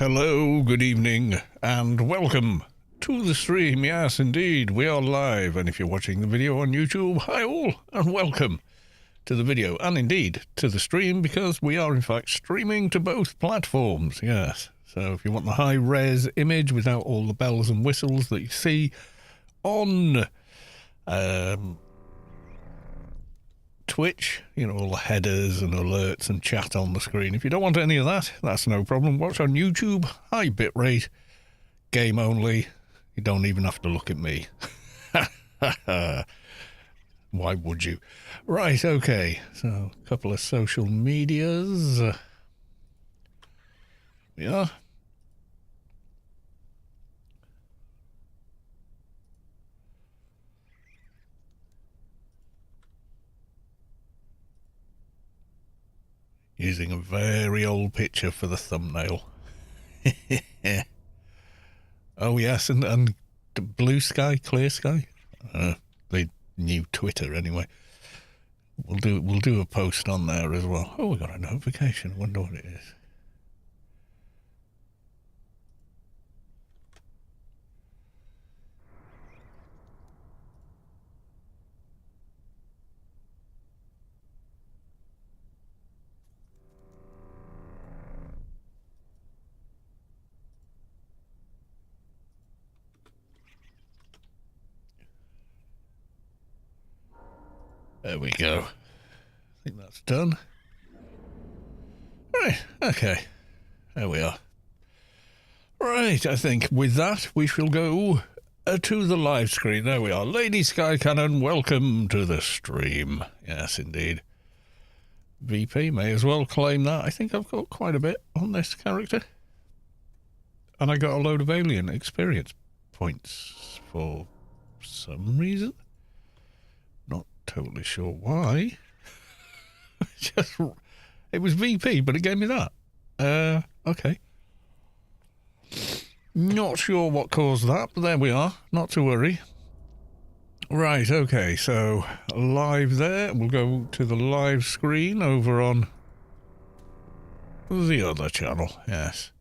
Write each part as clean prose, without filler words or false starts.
Hello, good evening, and welcome to the stream. Yes, indeed, we are live, and if you're watching the video on YouTube, hi all, and welcome to the video, and indeed to the stream, because we are in fact streaming to both platforms, yes. So if you want the high-res image without all the bells and whistles that you see on Twitch, you know, all the headers and alerts and chat on the screen. If you don't want any of that, that's no problem. Watch on YouTube, high bitrate, game only. You don't even have to look at me. Why would you? Right, okay. So, a couple of social medias. Yeah. Using a very old picture for the thumbnail. Oh yes, and blue sky, clear sky. The new Twitter anyway. We'll do a post on there as well. Oh, we got a notification. I wonder what it is. There we go. I think that's done. Right, okay. There we are. Right, I think with that we shall go to the live screen. There we are. Lady Sky Cannon, welcome to the stream. Yes, indeed. VP may as well claim that. I think I've got quite a bit on this character. And I got a load of alien experience points for some reason. Not totally sure why. Just, it was VP, but it gave me that. Okay. Not sure what caused that, but there we are. Not to worry. Right, okay, so live there. We'll go to the live screen over on the other channel, yes.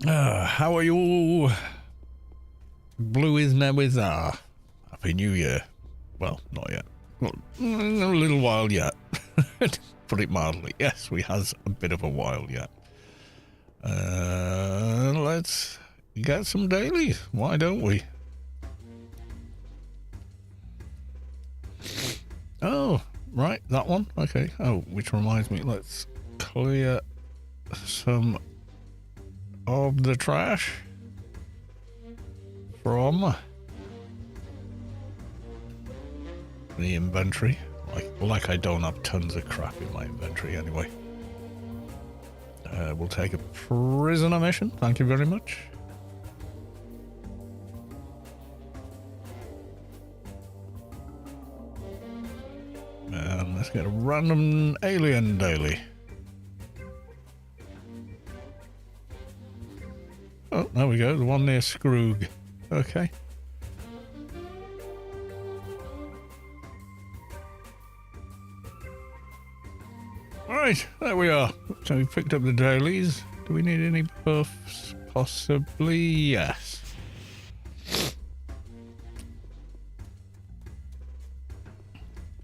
How are you? Blue is now with Happy New Year. Well, not yet. Well, a little while yet. Put it mildly. Yes, we has a bit of a while yet. Let's get some dailies. Why don't we? Oh, right, that one. Okay. Oh, which reminds me, let's clear some of the trash from the inventory. Like I don't have tons of crap in my inventory anyway. We'll take a prisoner mission. Thank you very much. And let's get a random alien daily. Oh, there we go. The one near Scroog. Okay. Right, there we are. So we picked up the dailies. Do we need any buffs? Possibly, yes.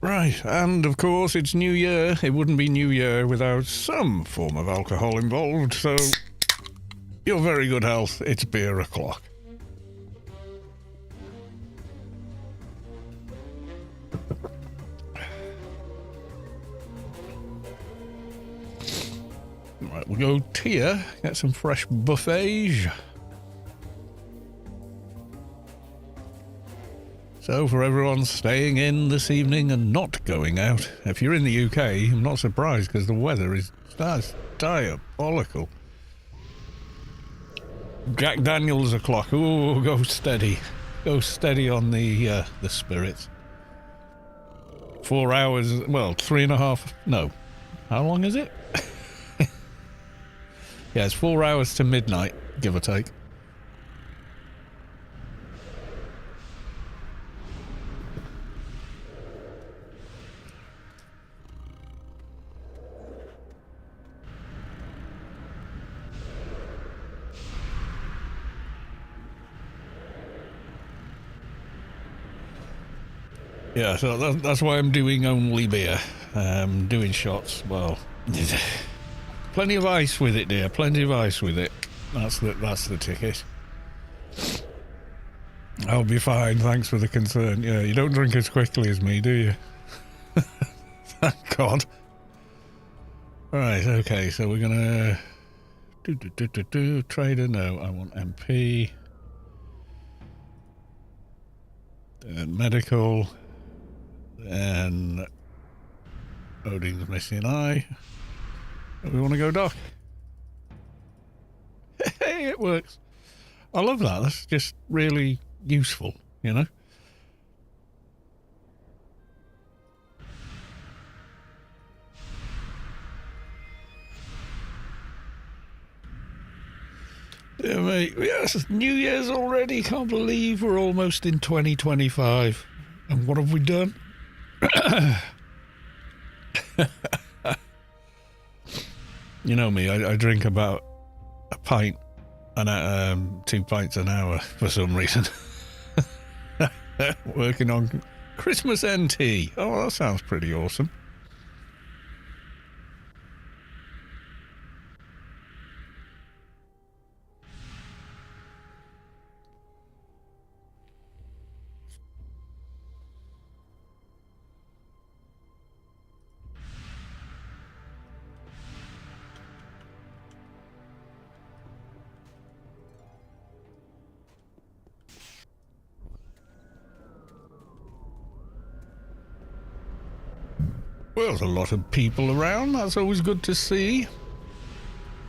Right, and of course it's New Year. It wouldn't be New Year without some form of alcohol involved, so your very good health. It's beer o'clock. Right, we'll go tier, get some fresh buffets. So for everyone staying in this evening and not going out, if you're in the UK, I'm not surprised because the weather is diabolical. Jack Daniels o'clock. Ooh, go steady. Go steady on the spirits. 4 hours, well, 3.5, no. How long is it? Yeah, it's 4 hours to midnight, give or take. Yeah, so that's why I'm doing only beer. Doing shots, well, plenty of ice with it, dear. Plenty of ice with it. That's the ticket. I'll be fine, thanks for the concern. Yeah, you don't drink as quickly as me, do you? Thank God. Right, okay, so we're gonna... Trader, no, I want MP. Then medical. Then... Odin's missing an eye. We want to go dock. Hey, it works. I love that. That's just really useful, you know? Yeah, mate. Yes, New Year's already. Can't believe we're almost in 2025. And what have we done? You know me, I drink about a pint and 2 pints an hour for some reason. Working on Christmas NT. Oh, that sounds pretty awesome. Well, there's a lot of people around. That's always good to see.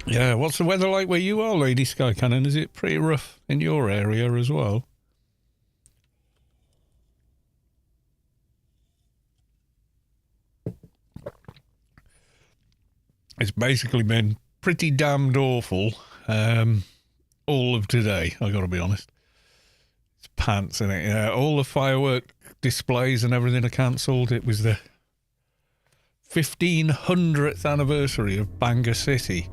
Yeah, what's the weather like where you are, Lady Sky Cannon? Is it pretty rough in your area as well? It's basically been pretty damned awful all of today, I gotta be honest. It's pants, isn't it? Yeah, all the firework displays and everything are cancelled. It was the 1500th anniversary of Bangor City.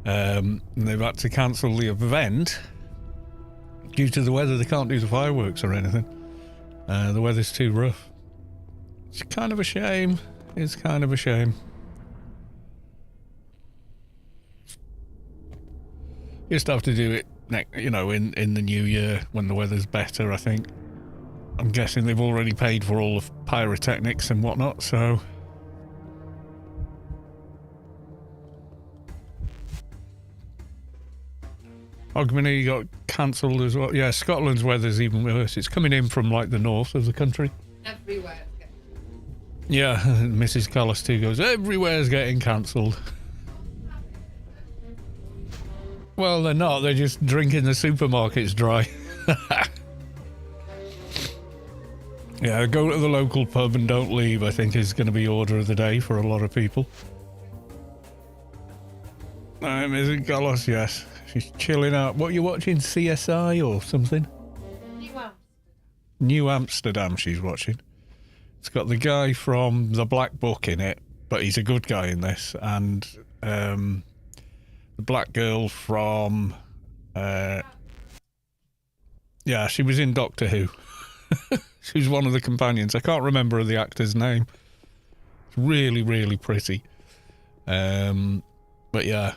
And they've had to cancel the event due to the weather. They can't do the fireworks or anything. The weather's too rough. It's kind of a shame. It's kind of a shame. You just have to do it, in the new year when the weather's better, I think. I'm guessing they've already paid for all the pyrotechnics and whatnot, so... Ogmany got cancelled as well. Yeah, Scotland's weather's even worse. It's coming in from, like, the north of the country. Everywhere. Yeah, Mrs. Callis too goes, everywhere's getting cancelled. Well, they're not. They're just drinking the supermarkets dry. Yeah, go to the local pub and don't leave, I think, is going to be order of the day for a lot of people. Mrs. Callis, yes. She's chilling out. What are you watching? CSI or something? New Amsterdam she's watching. It's got the guy from The Black Book in it, but he's a good guy in this. And the black girl from... yeah, she was in Doctor Who. She was one of the companions. I can't remember the actor's name. It's really, really pretty. But yeah.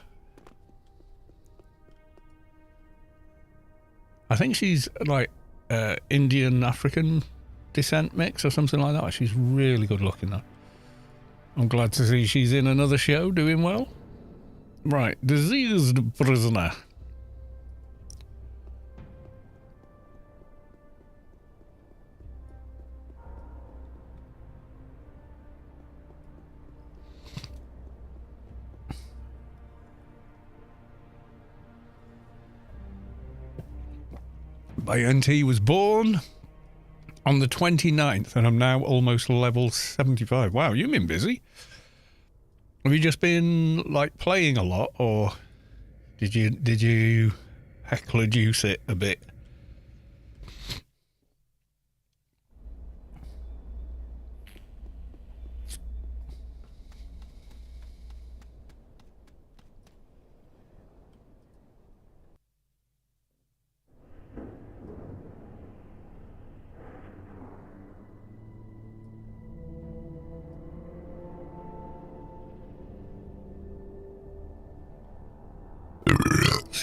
I think she's like Indian African descent mix or something like that. She's really good looking though. I'm glad to see she's in another show doing well. Right, diseased prisoner. My NT was born on the 29th and I'm now almost level 75. Wow, you've been busy. Have you just been like playing a lot, or did you heckler juice it a bit?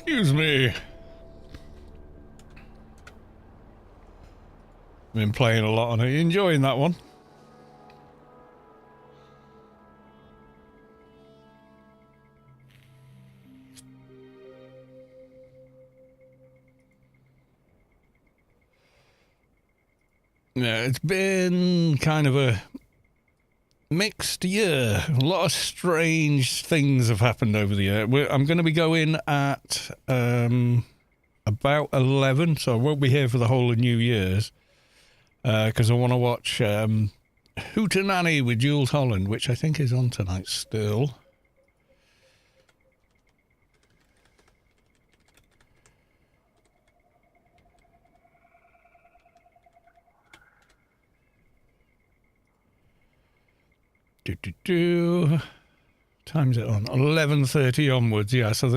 Excuse me. Been playing a lot on it. Enjoying that one? Yeah, it's been kind of a mixed year. A lot of strange things have happened over the year. I'm going to be going at about 11, so I won't be here for the whole of New Year's because I want to watch Hootenanny with Jules Holland, which I think is on tonight still. Time's it on? 11:30 onwards, yeah. So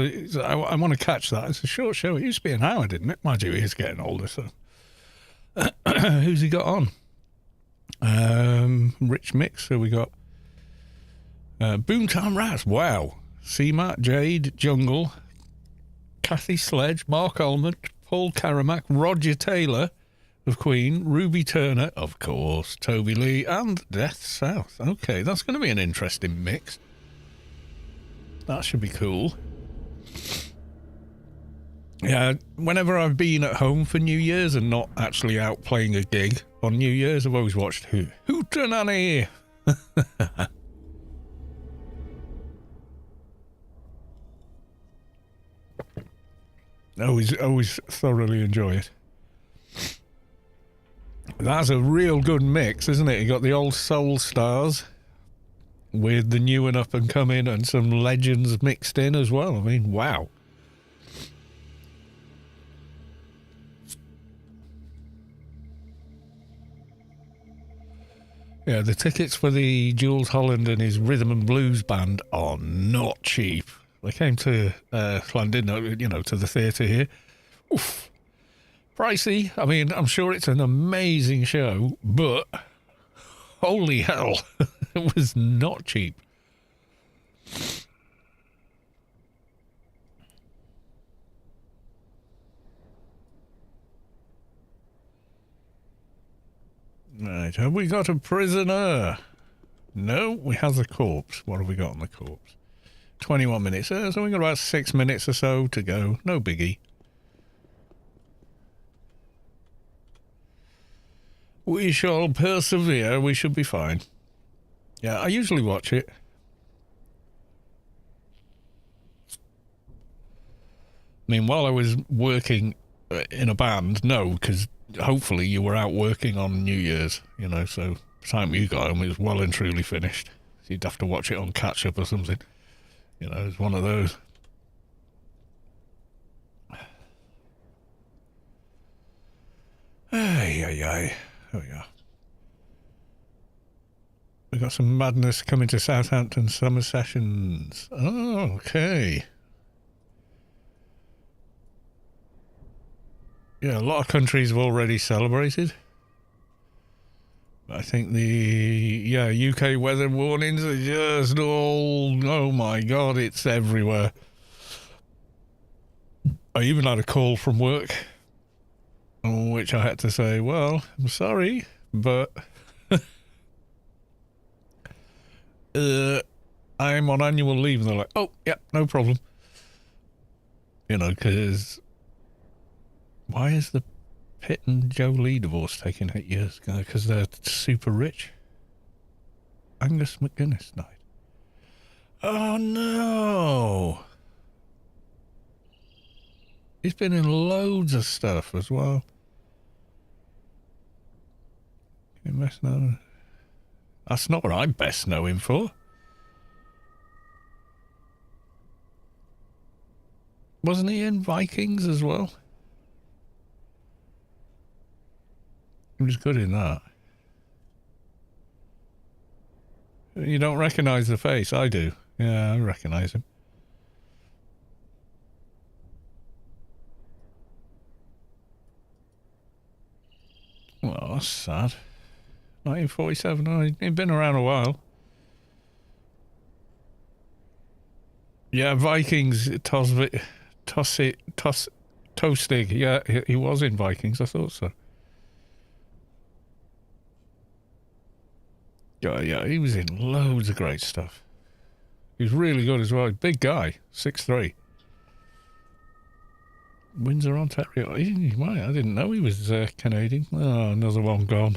I want to catch that. It's a short show. It used to be an hour, didn't it? Mind you, he's getting older, so. Who's he got on? Rich Mix. So we got Boomtown Rats. Wow. C-Mac, Jade, Jungle, Kathy Sledge, Mark Almond, Paul Caramack, Roger Taylor of Queen, Ruby Turner, of course, Toby Lee, and Death South. Okay, that's going to be an interesting mix. That should be cool. Yeah, whenever I've been at home for New Year's and not actually out playing a gig on New Year's, I've always watched Hootenanny. Always thoroughly enjoy it. That's a real good mix, isn't it? You got the old soul stars with the new and up and coming and some legends mixed in as well. I mean, wow. Yeah, the tickets for the Jules Holland and his rhythm and blues band are not cheap. They came to Llandudno, to the theatre here. Oof. Pricey. I mean, I'm sure it's an amazing show, but holy hell, it was not cheap. Right, have we got a prisoner? No, we have a corpse. What have we got on the corpse? 21 minutes. So we've got about 6 minutes or so to go. No biggie. We shall persevere. We should be fine. Yeah, I usually watch it. I mean, while I was working in a band, no, because hopefully you were out working on New Year's, so the time you got home, it was well and truly finished. So you'd have to watch it on catch-up or something. It's one of those. Ay. Oh, yeah. We got some madness coming to Southampton summer sessions. Oh, okay. Yeah, a lot of countries have already celebrated. I think the UK weather warnings are just all, oh my God, it's everywhere. I even had a call from work, which I had to say, well, I'm sorry, but I'm on annual leave. And they're like, oh, yeah, no problem. Because why is the Pitt and Jolie divorce taking 8 years ago? Because they're super rich. Angus McGuinness died. Oh, no. He's been in loads of stuff as well. That's not what I best know him for. Wasn't he in Vikings as well? He was good in that. You don't recognise the face? I do. Yeah, I recognise him. Well, that's sad. 1947. Oh, he'd been around a while. Yeah, Vikings, Tostig. Yeah, he was in Vikings. I thought so. Yeah, he was in loads of great stuff. He was really good as well. Big guy, 6'3". Windsor, Ontario. I didn't know he was Canadian. Oh, another one gone.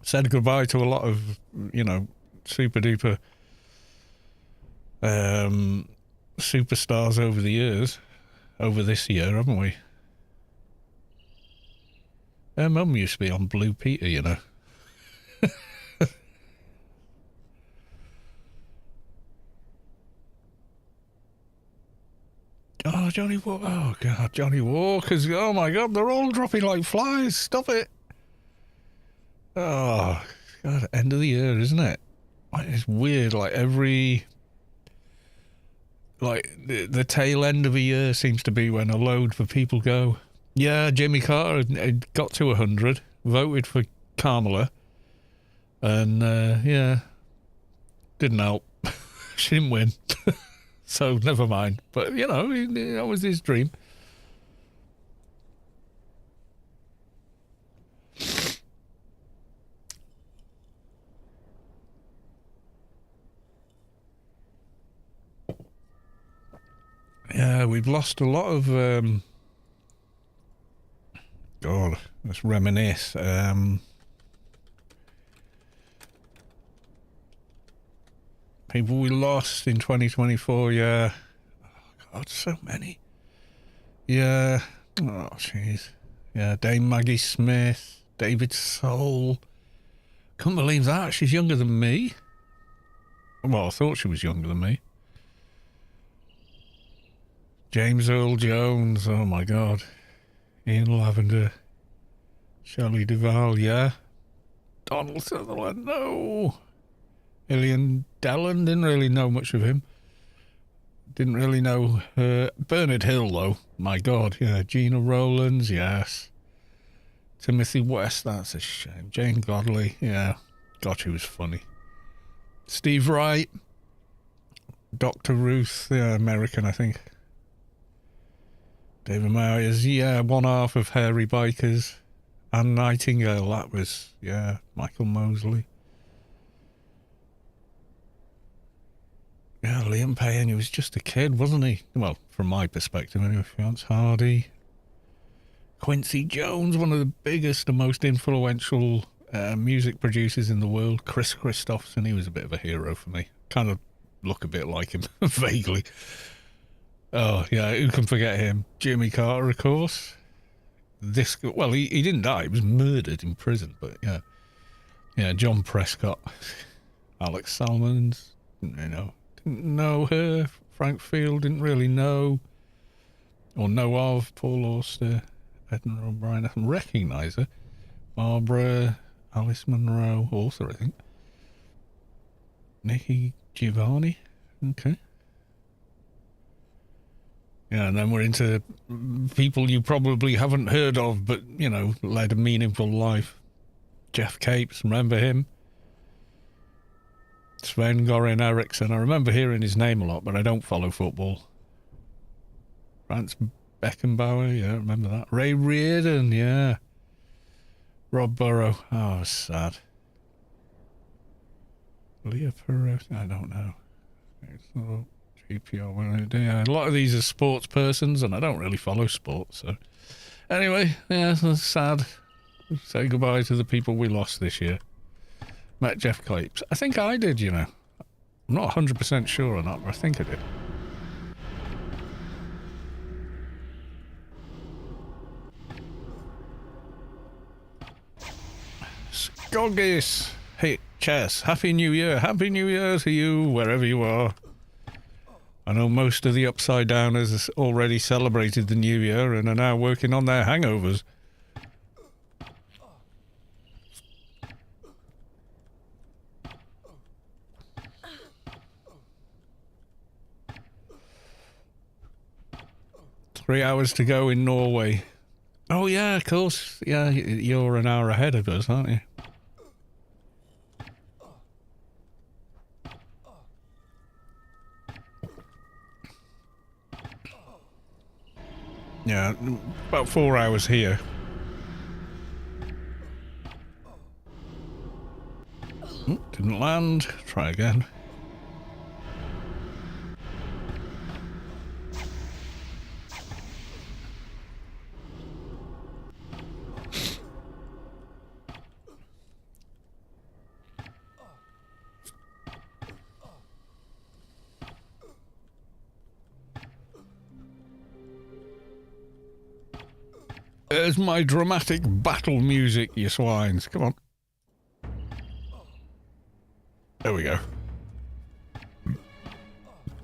Said goodbye to a lot of, super duper superstars over the years. Over this year, haven't we? Her mum used to be on Blue Peter, you know. Oh, Johnny Walker. Oh, God, Johnny Walker's. Oh, my God, they're all dropping like flies. Stop it. Oh, God, end of the year, isn't it? It's weird, like every... Like, the tail end of a year seems to be when a load for people go. Yeah, Jimmy Carter had got to 100, voted for Kamala, and, yeah, didn't help. She didn't win. So, never mind. But, that was his dream. Yeah, we've lost a lot of... God, let's reminisce. People we lost in 2024, yeah. Oh, God, so many. Yeah. Oh, jeez. Yeah, Dame Maggie Smith, David Soul. Can't believe that. She's younger than me. Well, I thought she was younger than me. James Earl Jones, oh my God. Ian Lavender. Shelley Duvall, yeah. Donald Sutherland, no. Ilian Dallin, didn't really know much of him. Didn't really know Bernard Hill, though. My God, yeah. Gina Rowlands, yes. Timothy West, that's a shame. Jane Godley, yeah. God, she was funny. Steve Wright. Dr. Ruth, yeah, American, I think. David Myers, yeah, one half of Hairy Bikers. Anne Nightingale, that was, yeah, Michael Mosley. Yeah, Liam Payne, he was just a kid, wasn't he? Well, from my perspective anyway. Vance Hardy. Quincy Jones, one of the biggest and most influential music producers in the world. Chris Christopherson, he was a bit of a hero for me. Kind of look a bit like him, vaguely. Oh, yeah, who can forget him? Jimmy Carter, of course. He didn't die. He was murdered in prison, but yeah. Yeah, John Prescott. Alex Salmons, didn't know her. Frank Field, didn't really know. Or know of. Paul Auster, Edna O'Brien, I can recognise her. Barbara, Alice Munro, author, I think. Nikki Giovanni, okay. Yeah, and then we're into people you probably haven't heard of, but, led a meaningful life. Jeff Capes, remember him? Sven Goran Eriksson, I remember hearing his name a lot, but I don't follow football. Franz Beckenbauer, yeah, remember that. Ray Reardon, yeah. Rob Burrow, oh, sad. Leah Perez, I don't know. GPR, yeah, a lot of these are sports persons, and I don't really follow sports, so. Anyway, yeah, it's sad. Say goodbye to the people we lost this year. Met Jeff Capes. I think I did, I'm not 100% sure or not, but I think I did. Scoggis! Hey, Chess, Happy New Year. Happy New Year to you, wherever you are. I know most of the Upside Downers already celebrated the New Year and are now working on their hangovers. Three hours to go in Norway. Oh, yeah, of course. Yeah, you're an hour ahead of us, aren't you? Yeah, about 4 hours here. Didn't land. Try again. There's my dramatic battle music, you swines. Come on. There we go.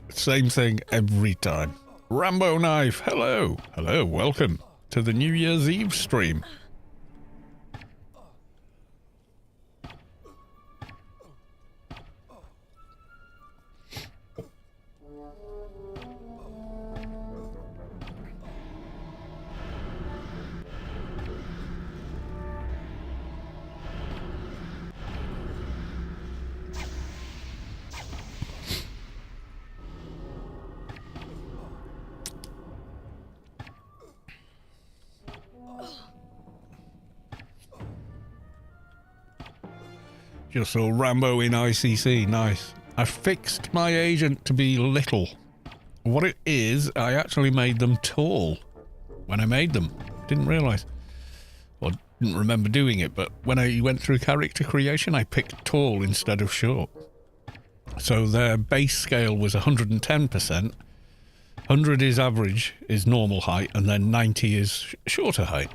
Same thing every time. Rambo Knife, hello. Hello, welcome to the New Year's Eve stream. Just saw Rambo in ICC, nice. I fixed my agent to be little. What it is, I actually made them tall when I made them. Didn't realise. Or didn't remember doing it, but when I went through character creation, I picked tall instead of short. So their base scale was 110%. 100 is average, is normal height, and then 90 is shorter height.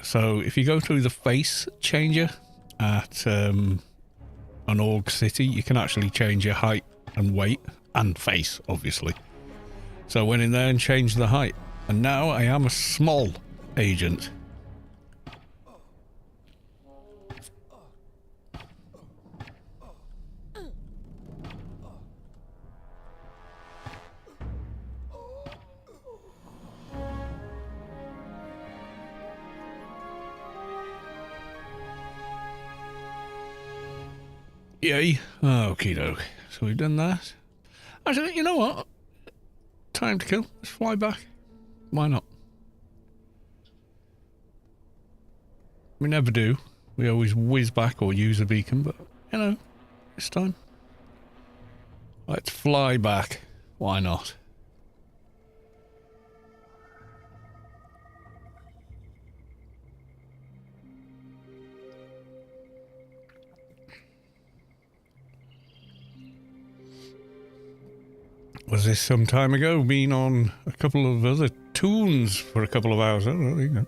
So if you go through the face changer at an org city, you can actually change your height and weight and face, obviously. So I went in there and changed the height, and now I am a small agent. Yay. Okie doke. So we've done that. Actually, you know what? Time to kill. Let's fly back. Why not? We never do. We always whiz back or use a beacon, but, you know, this time. Let's fly back. Why not? Was this some time ago? Been on a couple of other tunes for a couple of hours. Oh, there you go.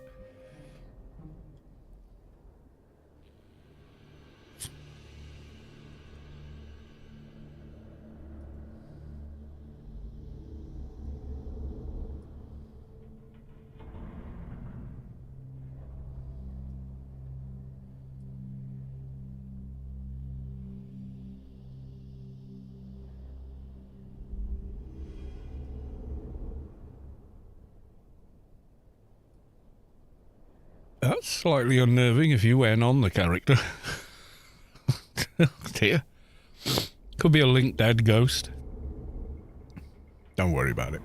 That's slightly unnerving if you went on the character. Dear. Could be a Link Dead ghost. Don't worry about it.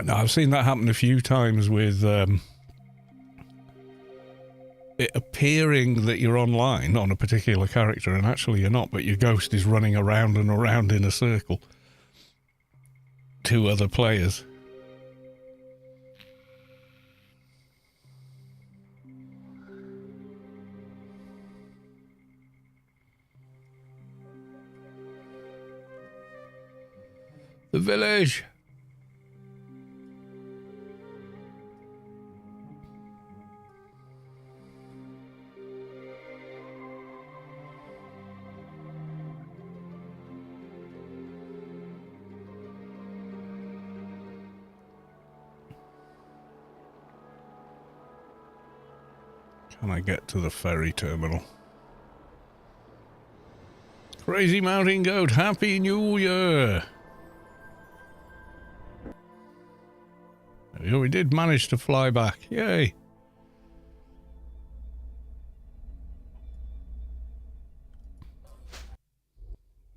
Now, I've seen that happen a few times with it appearing that you're online on a particular character and actually you're not, but your ghost is running around and around in a circle to other players. The village! Can I get to the ferry terminal? Crazy Mountain Goat, Happy New Year! We did manage to fly back. Yay!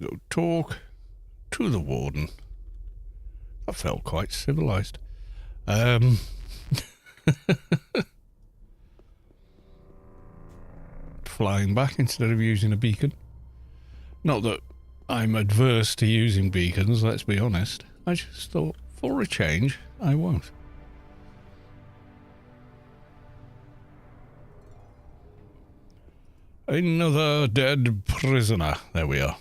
Go talk to the warden. That felt quite civilized. Flying back instead of using a beacon. Not that I'm adverse to using beacons, let's be honest. I just thought, for a change, I won't. Another dead prisoner. There we are.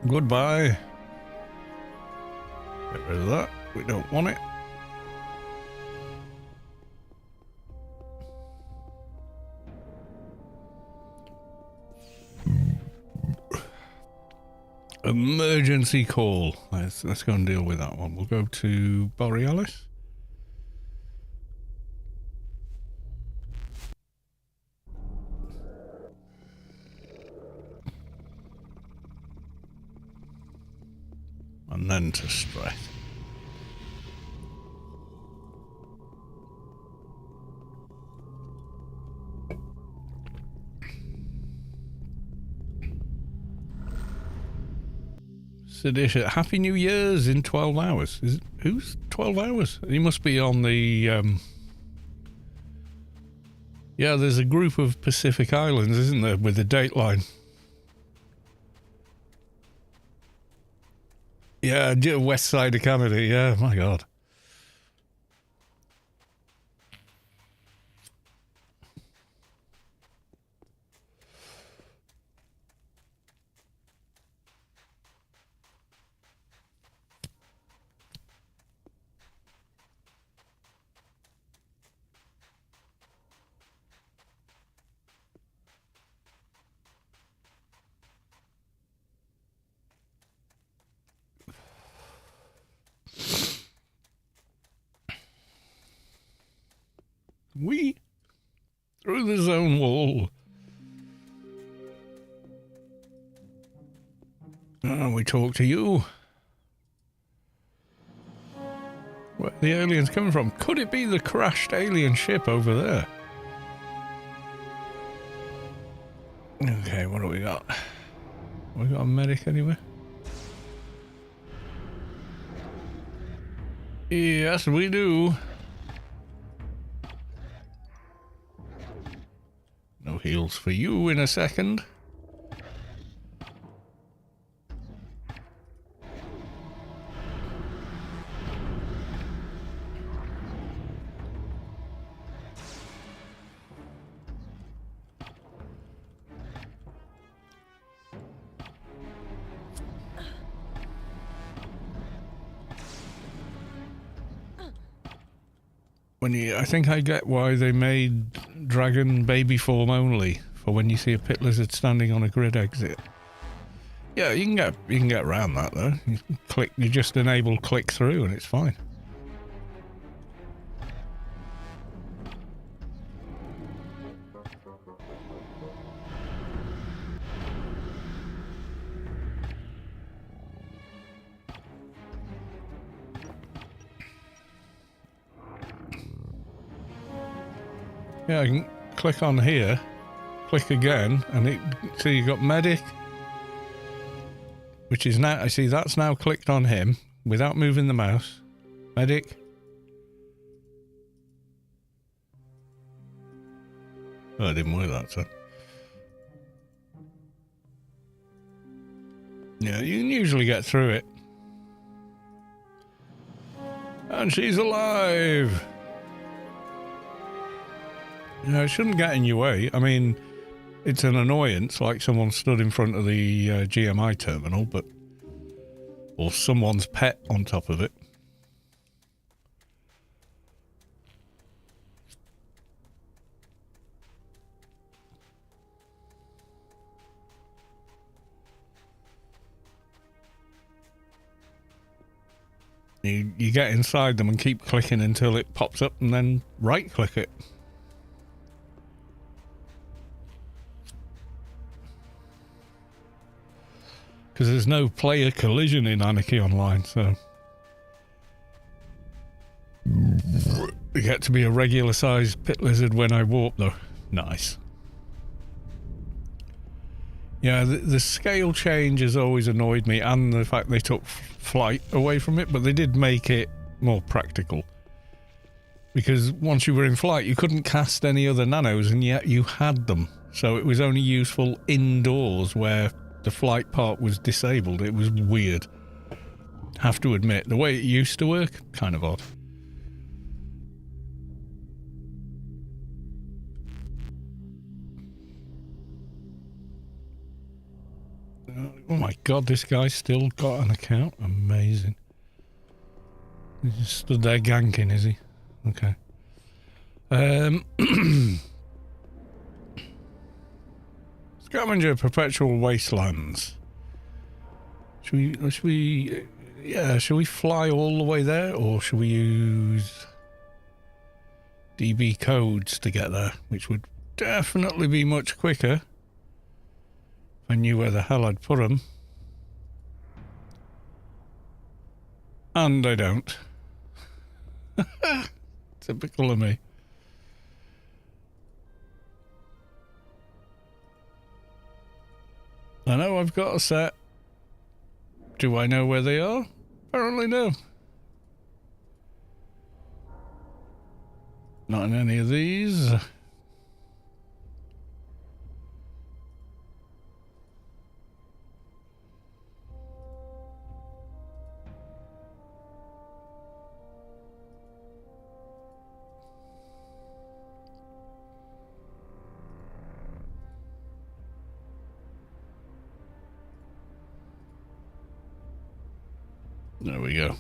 Goodbye. Get rid of that. We don't want it. Emergency call. Let's go and deal with that one. We'll go to Borealis. And then to Strath. Sedisha, Happy New Year's in 12 hours. Who's 12 hours? He must be on the, yeah, there's a group of Pacific Islands, isn't there, with the dateline. Yeah, west side of Canada, yeah, my God. We through the zone wall. We talk to you. Where are the aliens coming from? Could it be the crashed alien ship over there? Okay, what do we got? We got a medic anywhere? Yes, we do. No heals for you in a second. I think I get why they made dragon baby form only for when you see a pit lizard standing on a grid exit. Yeah, you can get around that though. You just enable click through and it's fine. Yeah, I can click on here, click again, and see you got medic, which is now, I see that's now clicked on him without moving the mouse. Medic. Oh, I didn't work that, so. Yeah, you can usually get through it. And she's alive! Yeah, it shouldn't get in your way. I mean, it's an annoyance, like someone stood in front of the GMI terminal, but... or someone's pet on top of it. You get inside them and keep clicking until it pops up and then right-click it. Because there's no player collision in Anarchy Online, so... You get to be a regular-sized pit lizard when I warp, though. Nice. Yeah, the scale change has always annoyed me, and the fact they took flight away from it, but they did make it more practical. Because once you were in flight, you couldn't cast any other nanos, and yet you had them. So it was only useful indoors where the flight part was disabled. It was weird. Have to admit, the way it used to work, kind of odd. Oh my god, this guy's still got an account? Amazing. He's just stood there ganking, is he? Okay. Scavenger Perpetual Wastelands. Should we fly all the way there, or should we use DB codes to get there, which would definitely be much quicker if I knew where the hell I'd put them. And I don't. Typical of me. I know I've got a set. Do I know where they are? Apparently no. Not in any of these. There we go.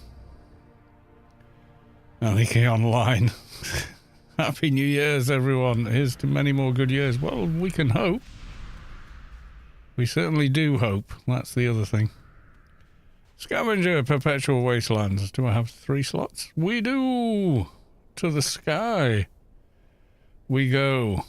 Anarchy Online. Happy New Year's, everyone. Here's to many more good years. Well, we can hope. We certainly do hope. That's the other thing. Scavenger Perpetual Wastelands. Do I have 3 slots? We do! To the sky. We go.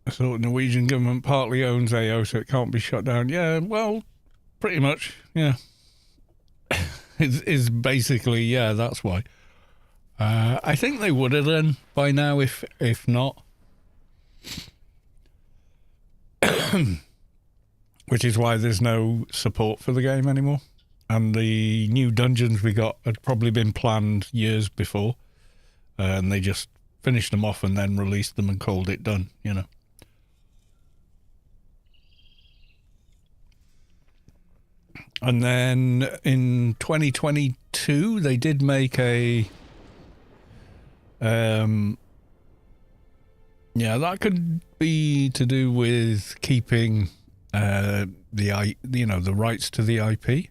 So the Norwegian government partly owns AO, so it can't be shut down. Yeah, well, pretty much, yeah. It's basically, yeah, that's why. I think they would have done by now if not. Which is why there's no support for the game anymore. And the new dungeons we got had probably been planned years before. And they just finished them off and then released them and called it done, you know. And then in 2022, they did make a... yeah, that could be to do with keeping the rights to the IP.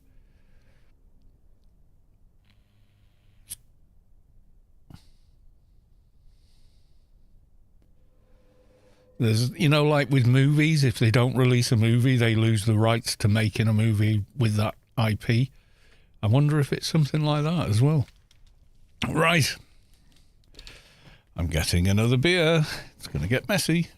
There's, like with movies, if they don't release a movie, they lose the rights to making a movie with that IP. I wonder if it's something like that as well. Right. I'm getting another beer. It's going to get messy.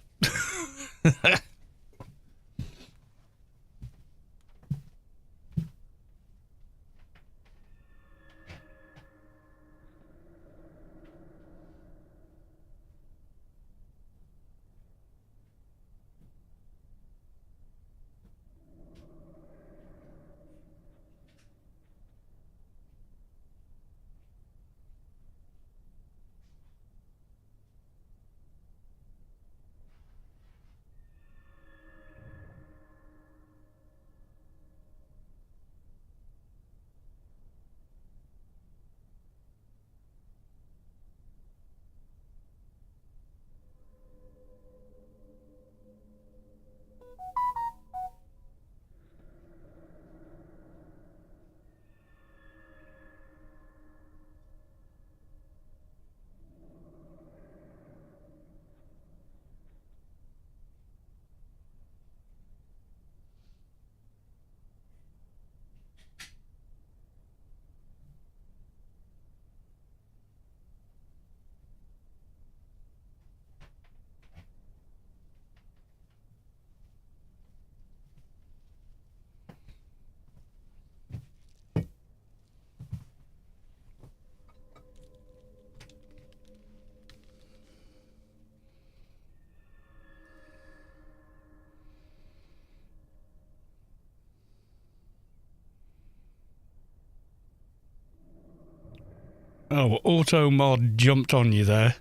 Oh, auto mod jumped on you there.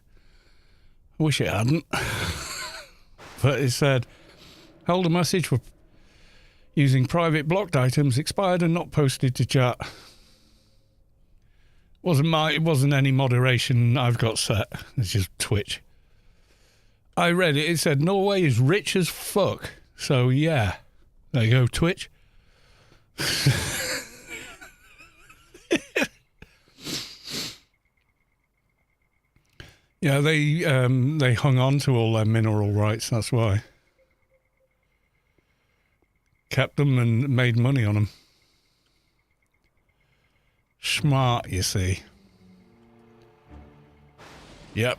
I wish it hadn't. But it said, held a message for using private blocked items, expired and not posted to chat. It wasn't any moderation I've got set. It's just Twitch. I read it. It said Norway is rich as fuck. So yeah, there you go, Twitch. Yeah, they hung on to all their mineral rights. That's why. Kept them and made money on them. Smart, you see. Yep.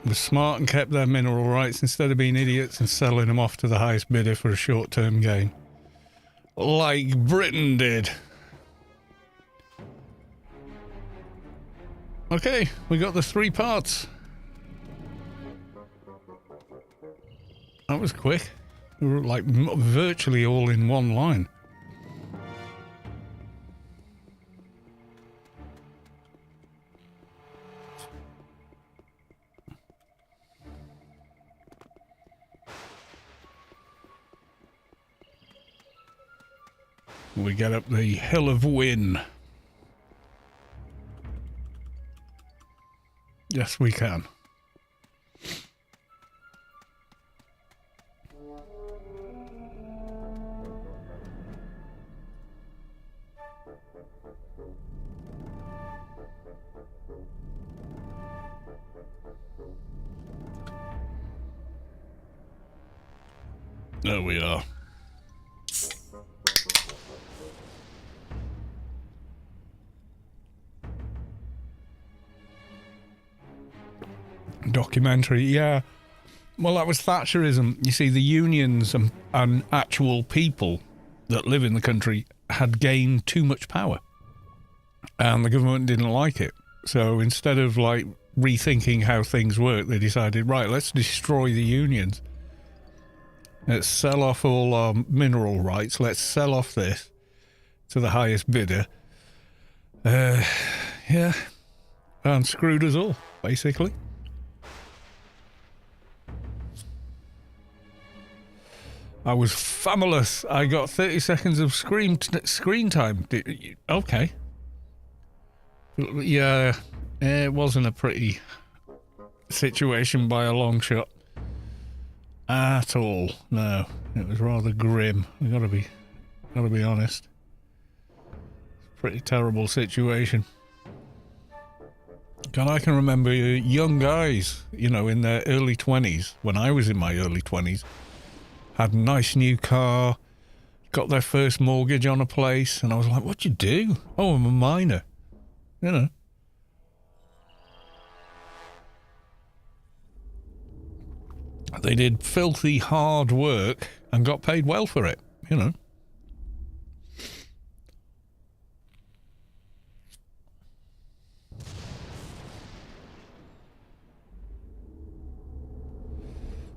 Was smart and kept their mineral rights instead of being idiots and selling them off to the highest bidder for a short-term gain. Like Britain did. Okay, we got the 3 parts. That was quick. We were like virtually all in one line. We get up the Hill of Win. Yes, we can. There we are. Documentary, yeah. Well, that was Thatcherism. You see, the unions and actual people that live in the country had gained too much power. And the government didn't like it. So instead of, like, rethinking how things work, they decided, right, let's destroy the unions. Let's sell off all our mineral rights. Let's sell off this to the highest bidder. Yeah. And screwed us all, basically. I was fabulous. I got 30 seconds of screen time. Okay. Yeah, it wasn't a pretty situation by a long shot. At all. No. It was rather grim. I gotta be honest. Pretty terrible situation. And I can remember young guys, you know, in their early 20s, when I was in my early 20s, had a nice new car, got their first mortgage on a place, and I was like, what'd you do? Oh, I'm a miner. You know. They did filthy hard work and got paid well for it, you know.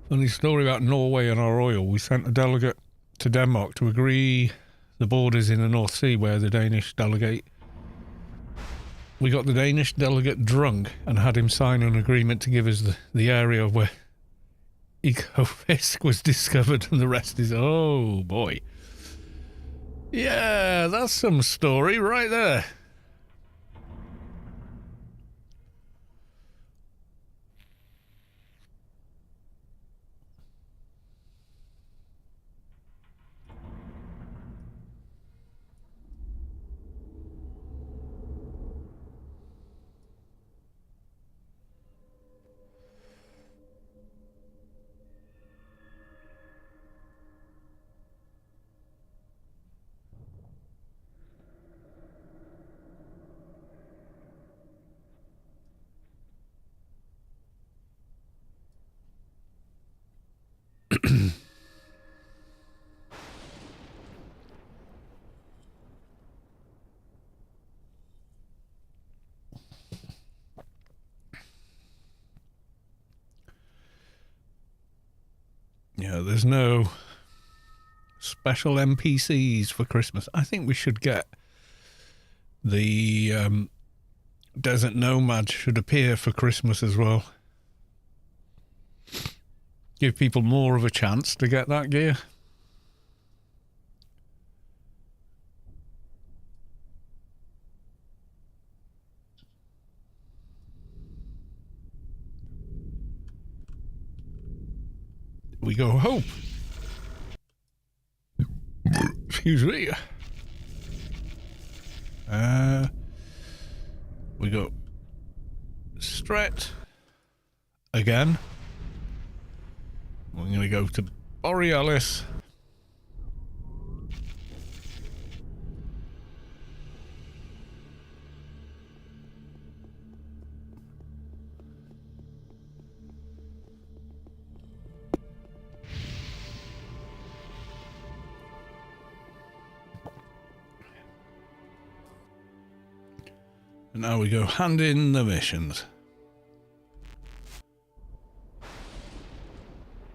Funny story about Norway and our oil. We sent a delegate to Denmark to agree the borders in the North Sea where the Danish delegate... We got the Danish delegate drunk and had him sign an agreement to give us the area where Ecofisk was discovered, and the rest is... Oh, boy. Yeah, that's some story right there. Yeah, there's no special NPCs for Christmas. I think we should get the Desert Nomad should appear for Christmas as well. Give people more of a chance to get that gear. We go hope. Excuse me. We go Stret again. We're going to go to Borealis. And now we go hand in the missions.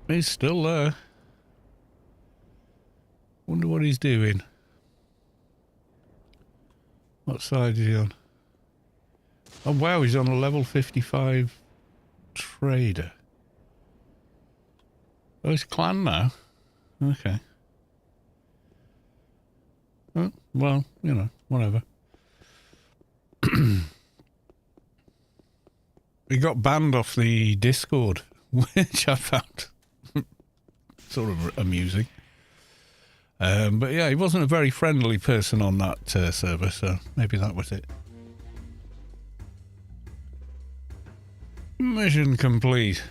He's still there. Wonder what he's doing. What side is he on? Oh wow, he's on a level 55 trader. Oh, he's clan now. Okay. Oh, well, you know, whatever. He got banned off the Discord, which I found sort of amusing. But yeah, he wasn't a very friendly person on that server, so maybe that was it. Mission complete.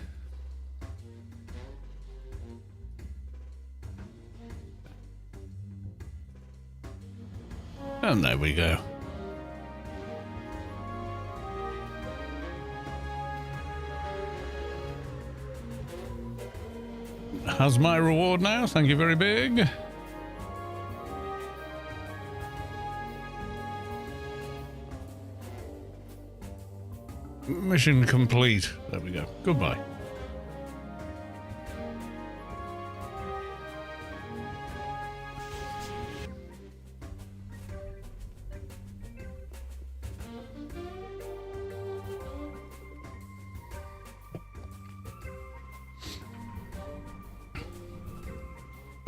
And there we go. Has my reward now. Thank you very big. Mission complete. There we go. Goodbye.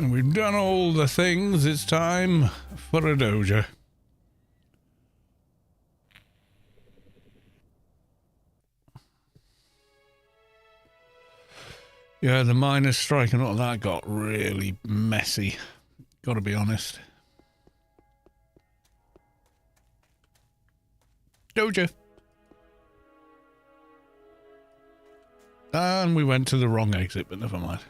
And we've done all the things. It's time for a doja. Yeah, the miners' strike and all that got really messy. Gotta be honest. Doja. And we went to the wrong exit, but never mind.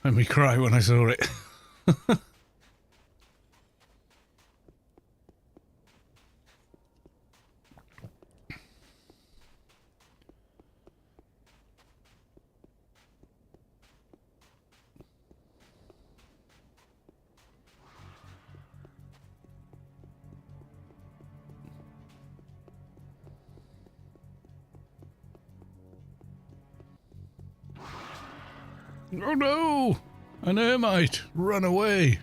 Made me cry when I saw it. Oh no! An Ermite! Run away!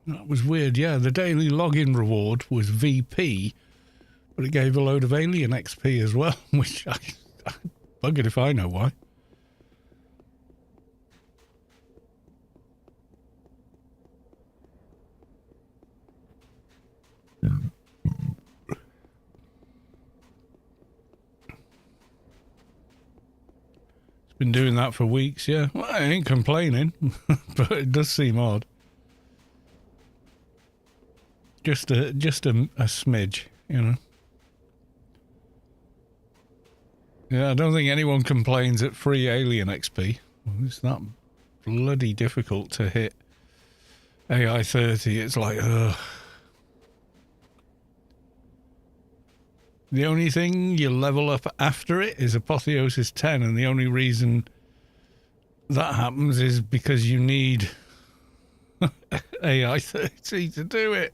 That was weird, yeah. The daily login reward was VP, but it gave a load of alien XP as well, which I buggered if I know why. It's been doing that for weeks, yeah. Well, I ain't complaining, but it does seem odd. Just a smidge, you know. Yeah, I don't think anyone complains at free alien XP. It's that bloody difficult to hit AI 30. It's like, ugh. The only thing you level up after it is Apotheosis 10, and the only reason that happens is because you need AI 30 to do it.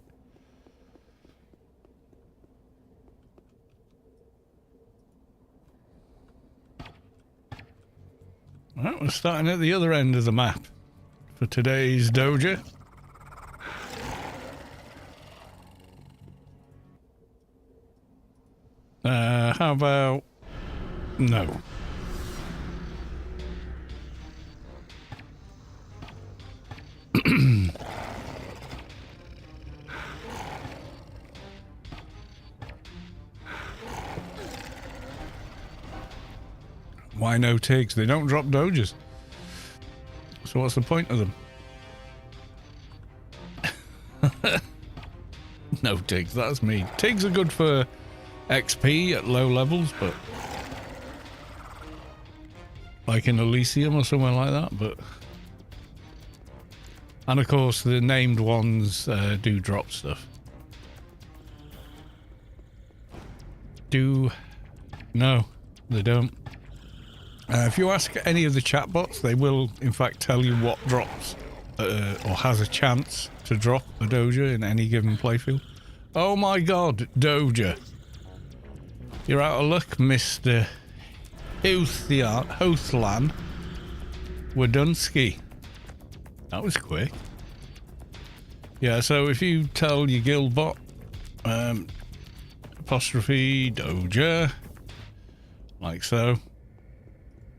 Right, we're starting at the other end of the map for today's doja. How about... no. Why no Tigs? They don't drop dojas. So what's the point of them? No Tigs, that's me. Tigs are good for XP at low levels, but... like in Elysium or somewhere like that, but... and of course the named ones do drop stuff. No, they don't. If you ask any of the chatbots, they will in fact tell you what drops or has a chance to drop a doja in any given playfield. Oh my god, doja. You're out of luck, Mr. Hothlan Wadunski. That was quick. Yeah, so if you tell your guild bot, apostrophe doja, like so,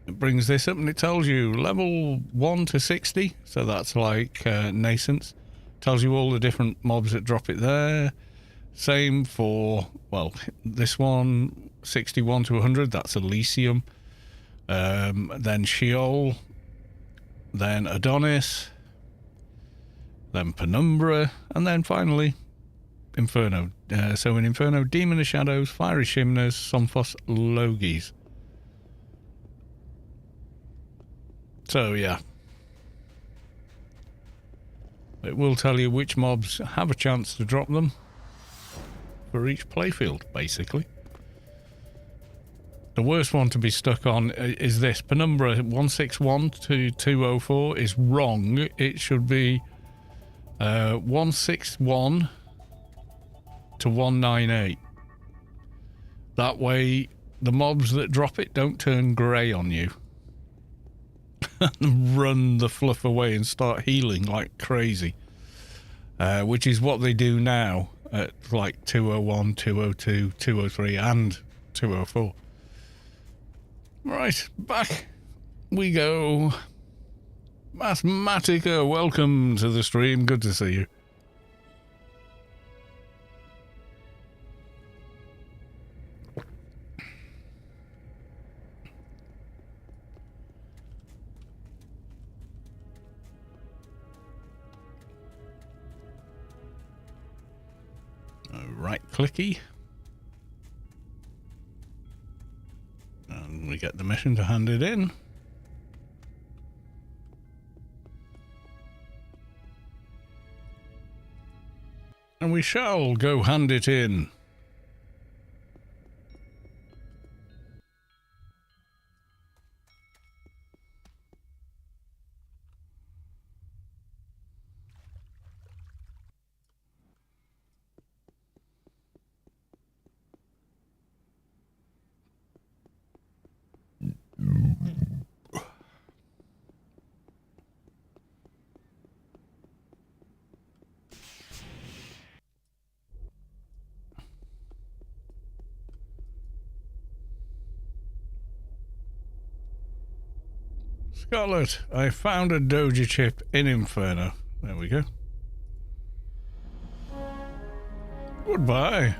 it brings this up and it tells you level 1 to 60, so that's like nascents. Tells you all the different mobs that drop it there. Same for, well, this one, 61 to 100, that's Elysium. Then Sheol, then Adonis, then Penumbra, and then finally Inferno. So in Inferno, Demon of Shadows, Fiery Shimners, Somphos, Logis. So yeah, it will tell you which mobs have a chance to drop them for each playfield, basically. The worst one to be stuck on is this. Penumbra 161 to 204 is wrong. It should be 161 to 198. That way the mobs that drop it don't turn grey on you. Run the fluff away and start healing like crazy. Which is what they do now at like 201, 202, 203 and 204. Right, back we go. Mathematica, welcome to the stream. Good to see you. Right clicky. And we get the mission to hand it in. And we shall go hand it in. Scarlet, I found a doja chip in Inferno. There we go. Goodbye.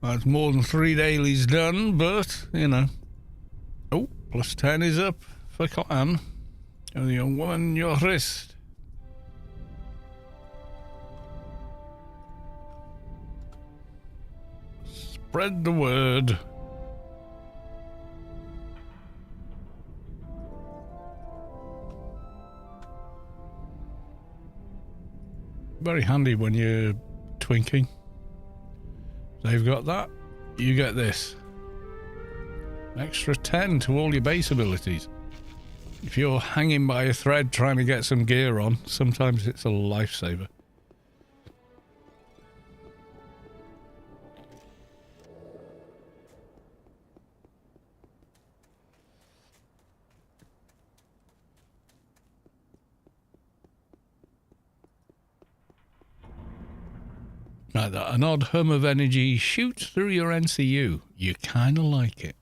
That's more than 3 dailies done, but, you know. Oh, plus 10 is up for Clan. And the young woman, your wrist. Spread the word. Very handy when you're twinking. They've got that. You get this. Extra 10 to all your base abilities. If you're hanging by a thread trying to get some gear on, sometimes it's a lifesaver. Like that, an odd hum of energy shoots through your NCU. You kind of like it.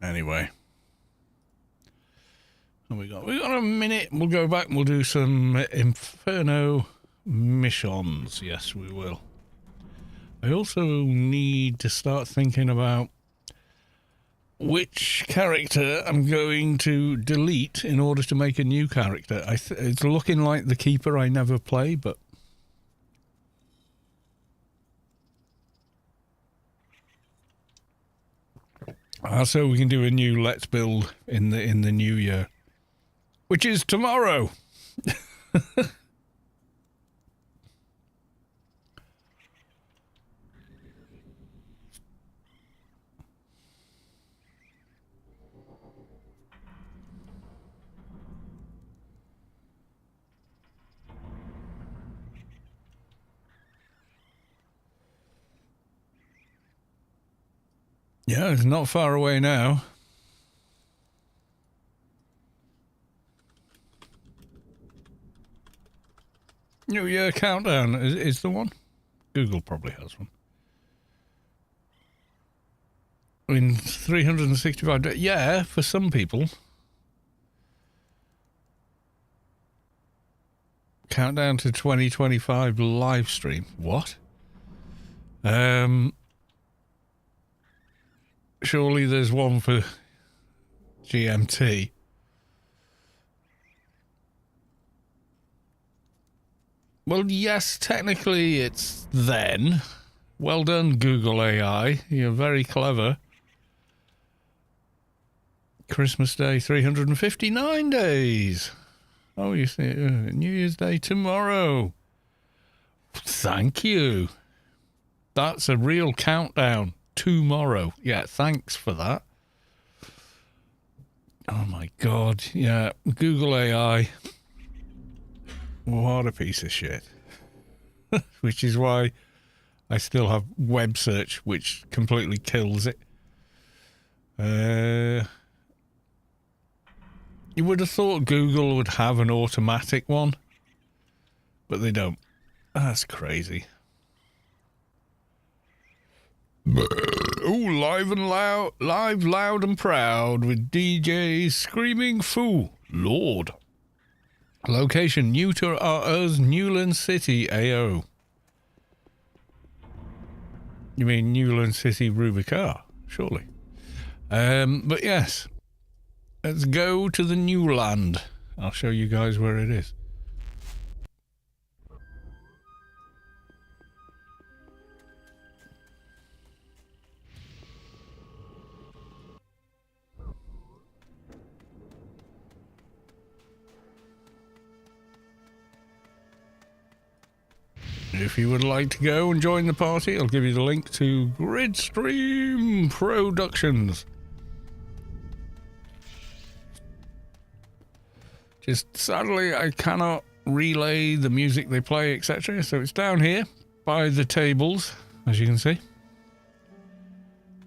Anyway. What we got? We got a minute. We'll go back and we'll do some Inferno missions. Yes, we will. I also need to start thinking about which character I'm going to delete in order to make a new character. It's looking like the Keeper I never play, but so we can do a new Let's Build in the new year, which is tomorrow. Yeah, it's not far away now. New Year countdown is the one. Google probably has one. In 365 days. Yeah, for some people. Countdown to 2025 live stream. What? Surely there's one for GMT. Well, yes, technically it's then. Well done, Google AI. You're very clever. Christmas Day, 359 days. Oh, you see, New Year's Day tomorrow. Thank you. That's a real countdown. Tomorrow. Yeah, thanks for that. Oh my God. Yeah, Google AI. What a piece of shit. Which is why I still have web search, which completely kills it. You would have thought Google would have an automatic one, but they don't. That's crazy. Oh, live, loud and proud with DJ Screaming Foo. Lord. Location, new to us, Newland City, AO. You mean Newland City, Rubicar? Surely. But yes. Let's go to the new land. I'll show you guys where it is. If you would like to go and join the party, I'll give you the link to Gridstream Productions. Just sadly, I cannot relay the music they play, etc. So it's down here by the tables, as you can see.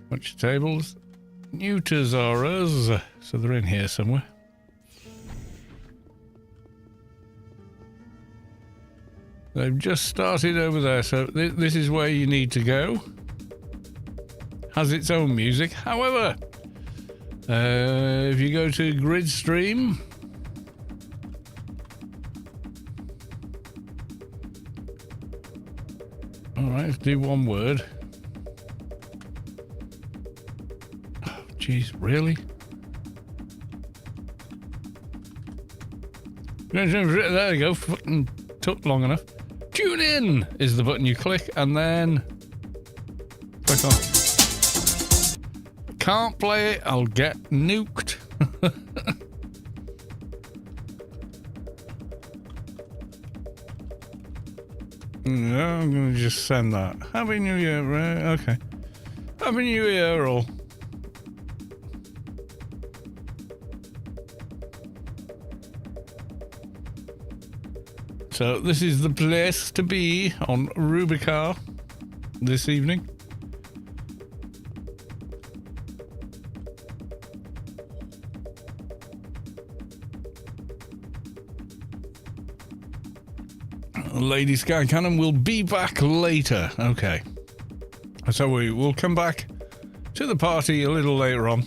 Bunch of tables. Neuters are us, so they're in here somewhere. They've just started over there, so this is where you need to go. Has its own music. However, if you go to Gridstream, Alright, let's do one word. Oh, jeez, really? There you go. Fucking took long enough. Tune in is the button you click and then click on. Can't play it, I'll get nuked. No, I'm going to just send that. Happy New Year, right? Okay. Happy New Year, all. So this is the place to be on Rubi car this evening. Lady Sky Cannon will be back later. Okay. So we will come back to the party a little later on.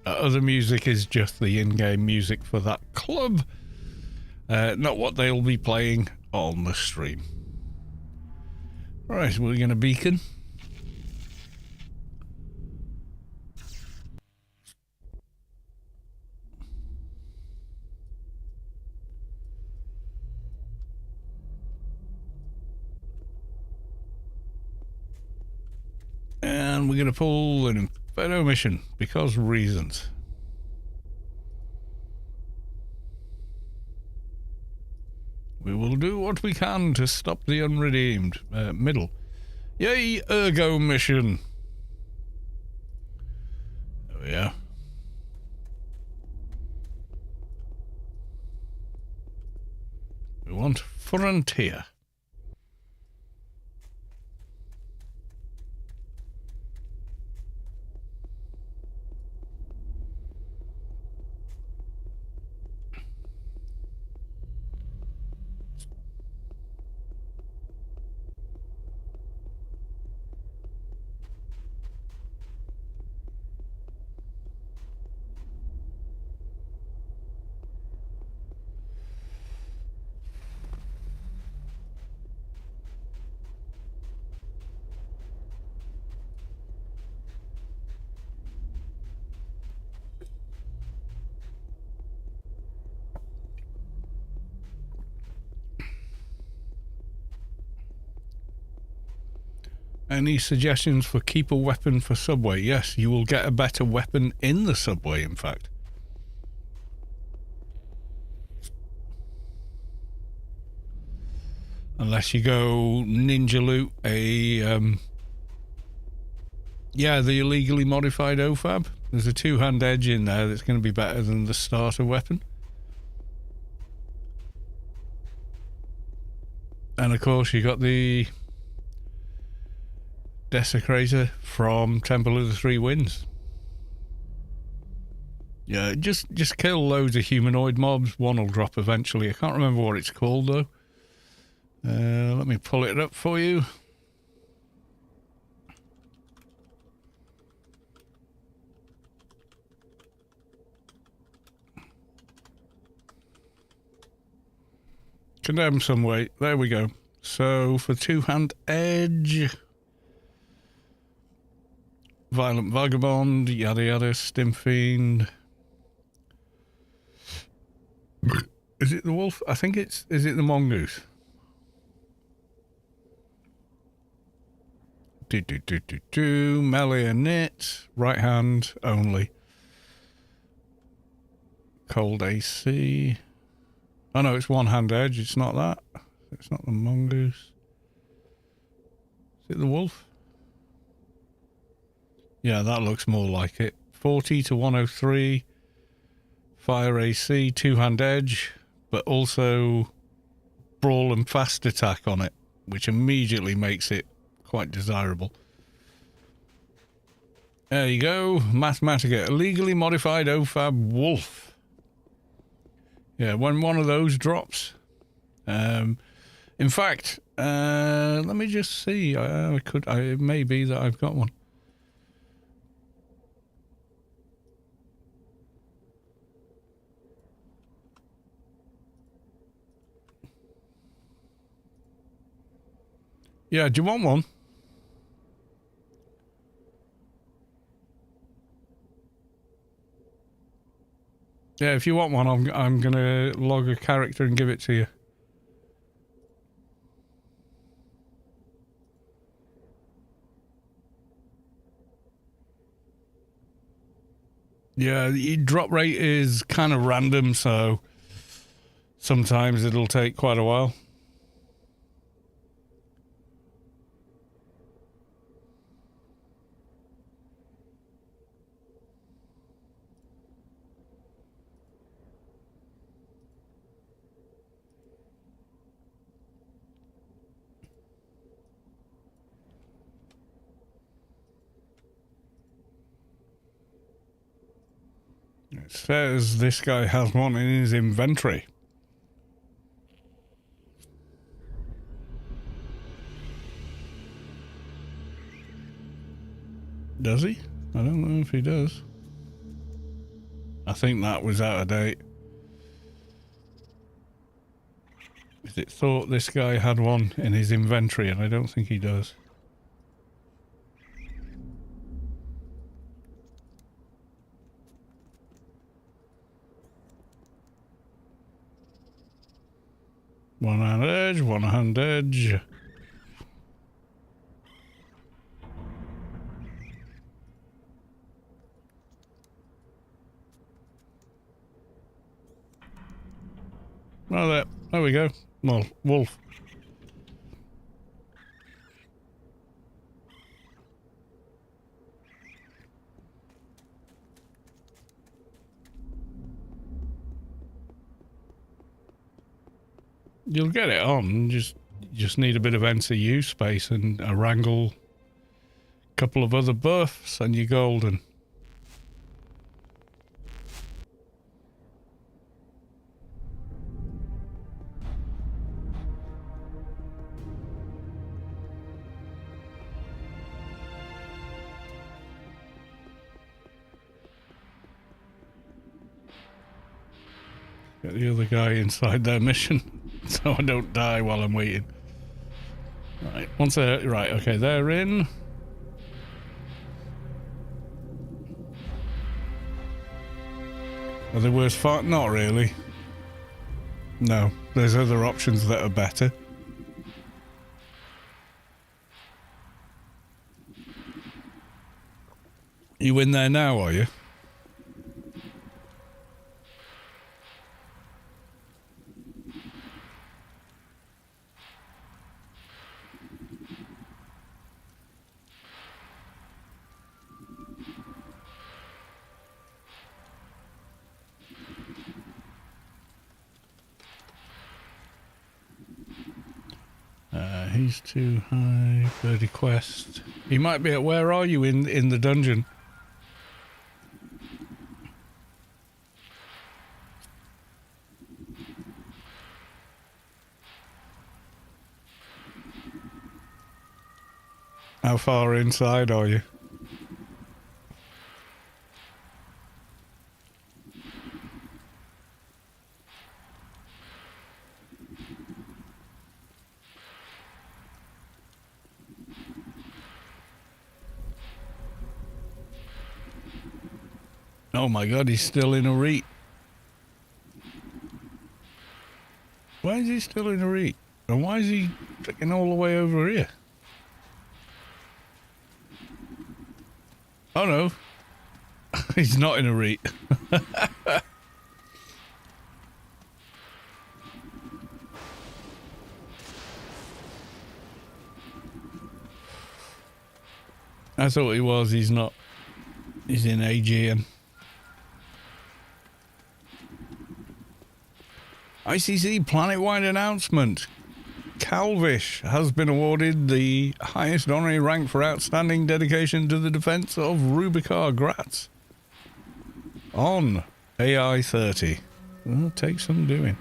Other music is just the in-game music for that club. Not what they'll be playing on the stream. Right, we're going to beacon. And we're going to pull an Inferno mission because reasons. We will do what we can to stop the unredeemed. Middle. Yay, Ergo mission. There we are. We want Frontier. Any suggestions for keep a weapon for Subway? Yes, you will get a better weapon in the Subway, in fact. Unless you go ninja loot the illegally modified OFAB. There's a two-hand edge in there that's going to be better than the starter weapon. And of course you got the Desecrator from Temple of the Three Winds. Yeah, just kill loads of humanoid mobs. One will drop eventually. I can't remember what it's called though. Let me pull it up for you. Condemn some weight. There we go. So for two-hand edge, Violent Vagabond, yada yada, Stimfiend. Is it the wolf? I think is it the mongoose? Melee and knit, right hand only. Cold AC. Oh no, it's one hand edge, it's not that. It's not the mongoose. Is it the wolf? Yeah, that looks more like it. 40 to 103. Fire AC, two-hand edge, but also brawl and fast attack on it, which immediately makes it quite desirable. There you go. Mathematica. Illegally modified OFAB Wolf. Yeah, when one of those drops. In fact, let me just see. It may be that I've got one. Yeah, do you want one? Yeah, if you want one, I'm gonna log a character and give it to you. Yeah, the drop rate is kind of random, so sometimes it'll take quite a while. It says this guy has one in his inventory. Does he? I don't know if he does. I think that was out of date. It thought this guy had one in his inventory, and I don't think he does. One hand edge, one hand edge. Well, there we go. Well, wolf. You'll get it on. Just need a bit of NCU space and a wrangle, couple of other buffs, and you're golden. Get the other guy inside their mission, so I don't die while I'm waiting. Right, once they're... Right, okay, they're in. Are they worse fight? Not really. No, there's other options that are better. You in there now, are you? He's too high. 30 quest. He might be at... Where are you in the dungeon? How far inside are you? Oh my god, he's still in a reet. Why is he still in a reet? And why is he freaking all the way over here? Oh no. He's not in a reet. I thought he was. He's not. He's in AGN. ICC planet-wide announcement. Calvish has been awarded the highest honorary rank for outstanding dedication to the defense of Rubicar Graz on AI 30. It'll take some doing.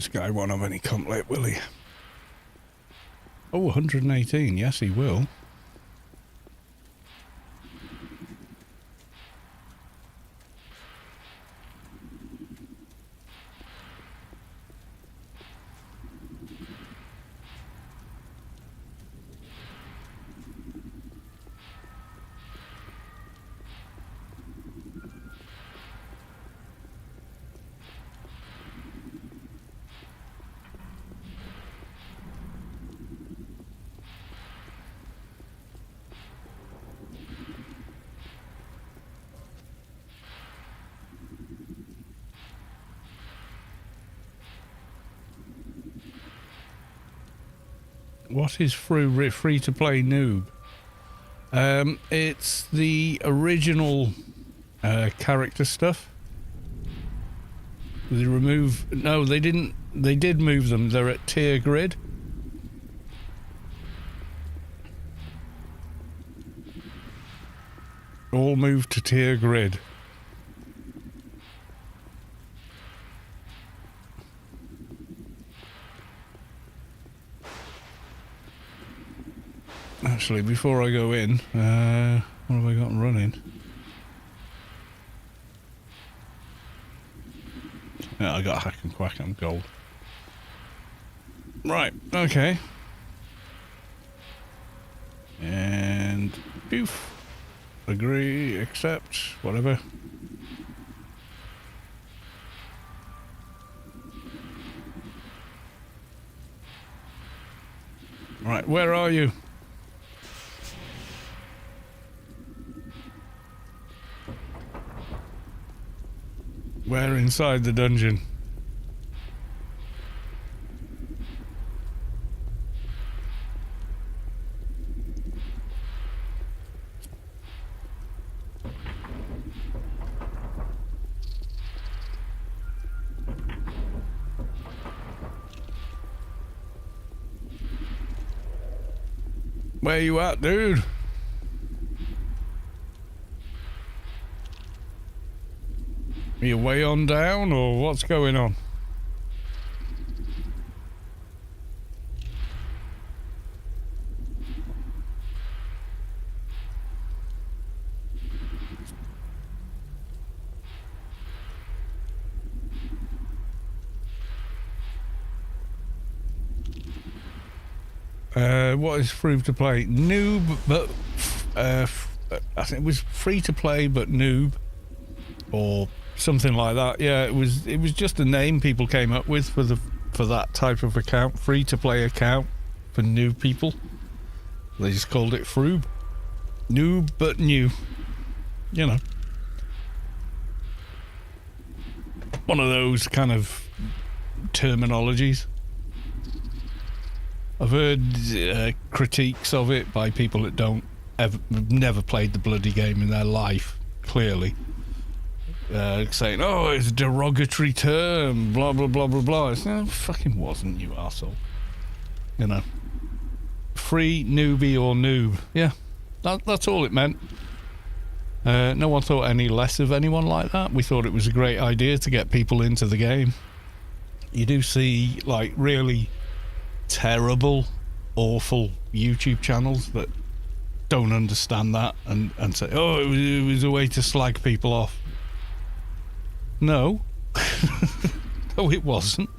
this guy won't have any complaint, will he? Oh, 118. Yes, he will. What is free-to-play noob? It's the original character stuff. They remove... No, they didn't. They did move them. They're at tier grid. All moved to tier grid. Actually, before I go in, what have I got running? Yeah, I got hack and quack, I'm gold. Right, okay. And poof. Agree, accept, whatever. Right, where are you? Where inside the dungeon? Where you at, dude? Are you way on down, or what's going on? What is free to play? Noob, but I think it was free to play, but noob, or something like that. Yeah, it was just a name people came up with for that type of account, free to play account for new people. They just called it Froob. Noob but new. You know. One of those kind of terminologies. I've heard critiques of it by people that never played the bloody game in their life, clearly. Saying, oh, it's a derogatory term, blah, blah, blah, blah, blah. It's, no, it fucking wasn't, you arsehole. You know. Free, newbie, or noob. Yeah, that's all it meant. No one thought any less of anyone like that. We thought it was a great idea to get people into the game. You do see, like, really terrible, awful YouTube channels that don't understand that and say, oh, it was a way to slag people off. No. No, it wasn't.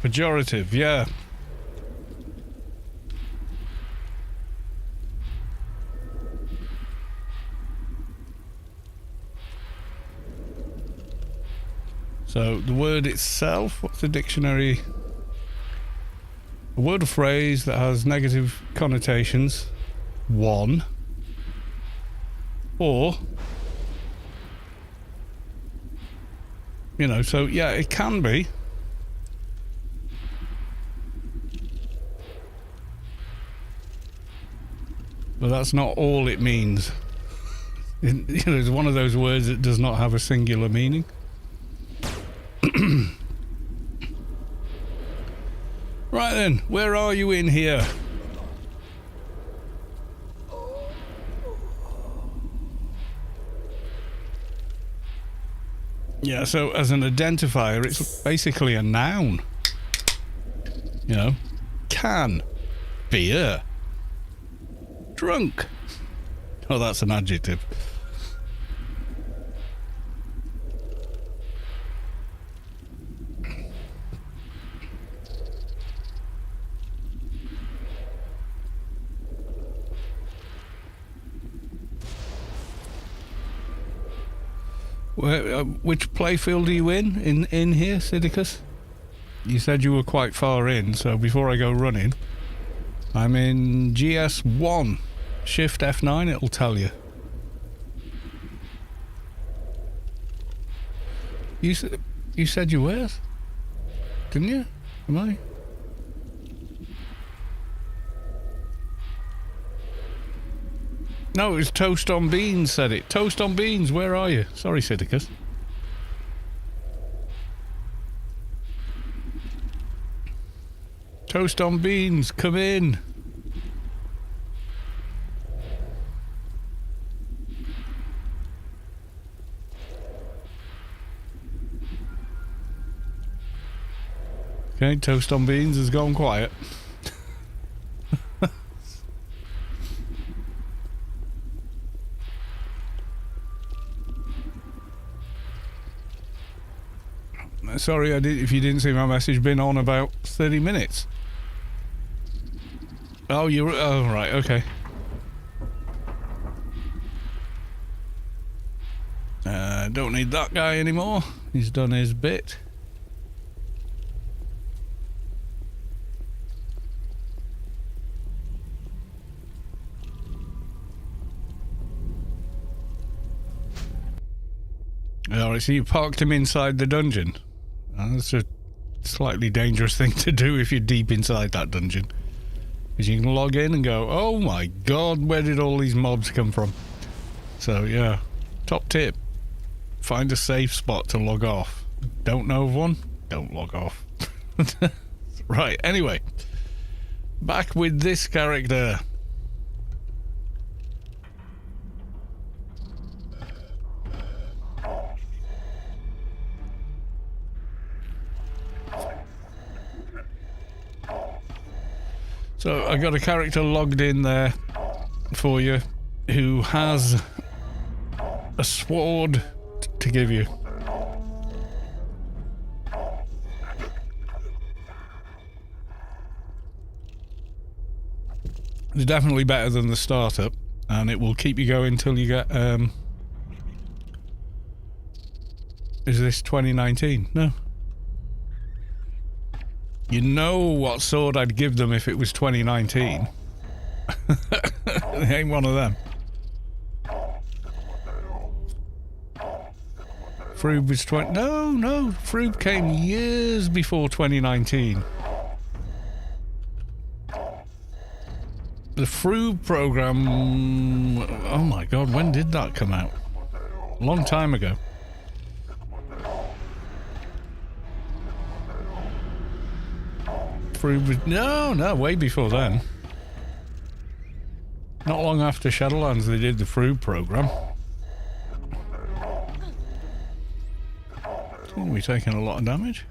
Pejorative, yeah. So the word itself, what's the dictionary? A word or phrase that has negative connotations. 1. Or, you know, so yeah, it can be. But that's not all it means. You know, it's one of those words that does not have a singular meaning. Right then, where are you in here? Yeah, so as an identifier, it's basically a noun. You know, can, beer, drunk. Oh, that's an adjective. Which playfield are you in here, Sidicus? You said you were quite far in, so before I go running, I'm in GS1. Shift F9, it'll tell you. You said you were? Didn't you? Am I? No, it was Toast on Beans said it. Toast on Beans, where are you? Sorry, Sidicus. Toast on Beans, come in. Okay, Toast on Beans has gone quiet. Sorry, if you didn't see my message, been on about 30 minutes. Oh, oh, right, okay. Don't need that guy anymore. He's done his bit. Alright, so you parked him inside the dungeon. That's a slightly dangerous thing to do if you're deep inside that dungeon. Because you can log in and go, oh my god, where did all these mobs come from? So yeah, top tip. Find a safe spot to log off. Don't know of one? Don't log off. Right, anyway. Back with this character. So I got a character logged in there for you who has a sword to give you. It's definitely better than the startup, and it will keep you going till you get is this 2019? No. You know what sword I'd give them if it was 2019. It ain't one of them. Froob was No, Froob came years before 2019. The Froob program... Oh my god, when did that come out? A long time ago. No, way before then. Not long after Shadowlands they did the Froob program. Oh, we're taking a lot of damage.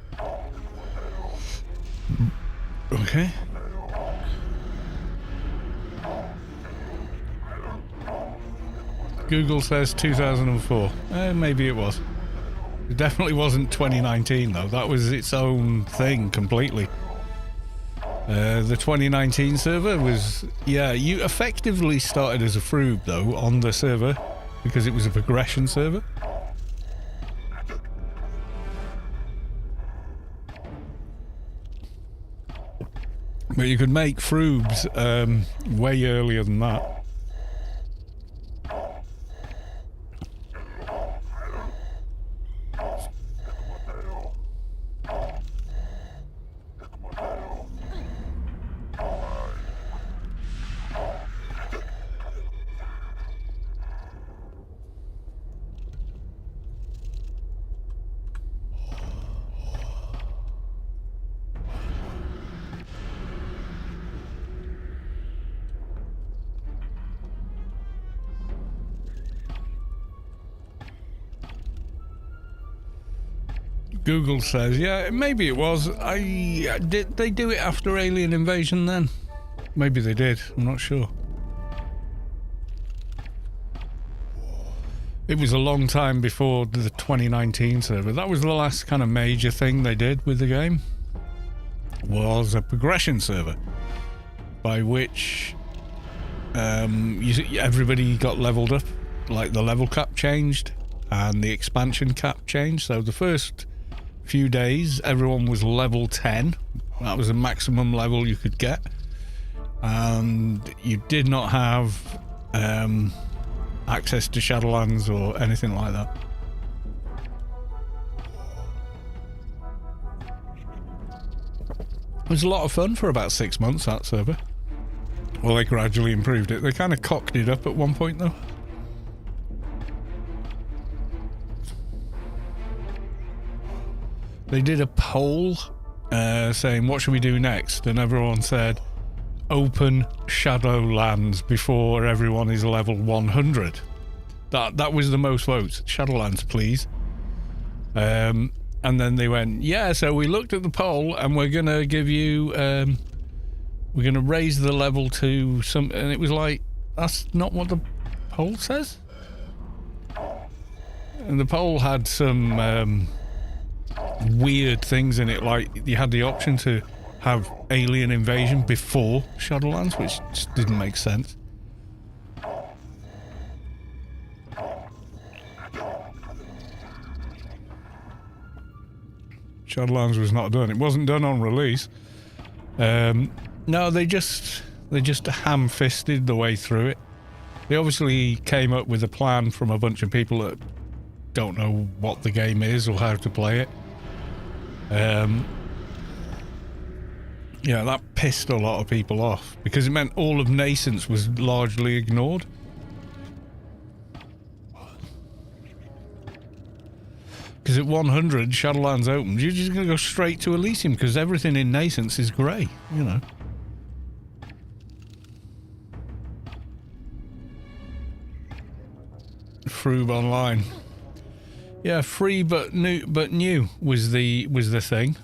Okay. Google says 2004. Maybe it was. It definitely wasn't 2019 though. That was its own thing completely. The 2019 server was, yeah, you effectively started as a froob though on the server because it was a progression server. But you could make froobs way earlier than that. Google says, yeah, maybe it was. Did they do it after Alien Invasion then? Maybe they did. I'm not sure. It was a long time before the 2019 server. That was the last kind of major thing they did with the game. Was a progression server, by which everybody got leveled up. Like the level cap changed and the expansion cap changed. So the first few days everyone was level 10. That was the maximum level you could get, and you did not have access to Shadowlands or anything like that. It was a lot of fun for about 6 months, that server. Well, they gradually improved it. They kind of cocked it up at one point though. They did a poll saying, what should we do next? And everyone said, open Shadowlands before everyone is level 100. That was the most votes. Shadowlands, please. And then they went, yeah, so we looked at the poll and we're going to give you, we're going to raise the level to some, and it was like, that's not what the poll says. And the poll had some weird things in it, like you had the option to have Alien Invasion before Shadowlands, which just didn't make sense. Shadowlands was not done. It wasn't done on release. No, they just ham-fisted the way through it. They obviously came up with a plan from a bunch of people that don't know what the game is or how to play it. Yeah, that pissed a lot of people off because it meant all of Nascence was largely ignored. Because at 100, Shadowlands opens, you're just going to go straight to Elysium because everything in Nascence is grey, you know. Froob Online. Yeah, free but new was the thing.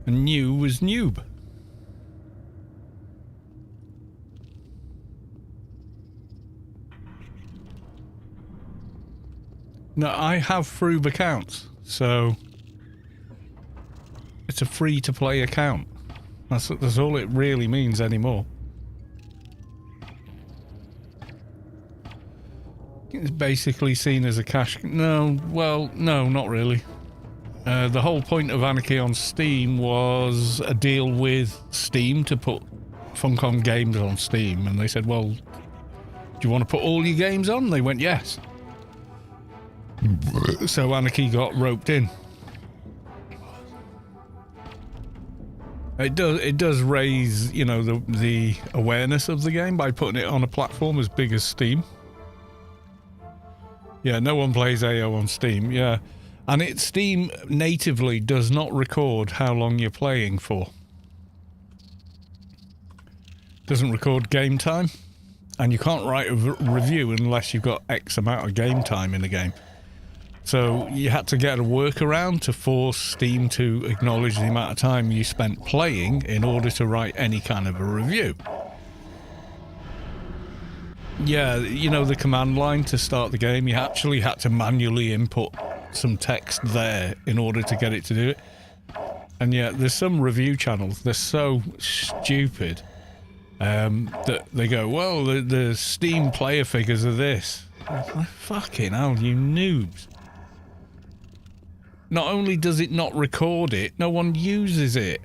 And new was noob. No, I have Froob accounts, so it's a free to play account. That's all it really means anymore. It's basically seen as a cash... No, well, no, not really. The whole point of Anarchy on Steam was a deal with Steam to put Funcom games on Steam. And they said, well, do you want to put all your games on? They went, yes. So Anarchy got roped in. It does raise, you know, the awareness of the game by putting it on a platform as big as Steam. Yeah, no one plays AO on Steam, yeah. And Steam natively does not record how long you're playing for. Doesn't record game time. And you can't write a review unless you've got X amount of game time in the game. So you had to get a workaround to force Steam to acknowledge the amount of time you spent playing in order to write any kind of a review. Yeah, you know, the command line to start the game, you actually had to manually input some text there in order to get it to do it. And yet there's some review channels, they're so stupid that they go, well, the Steam player figures are this. Like, fucking hell, you noobs. Not only does it not record it, no one uses it.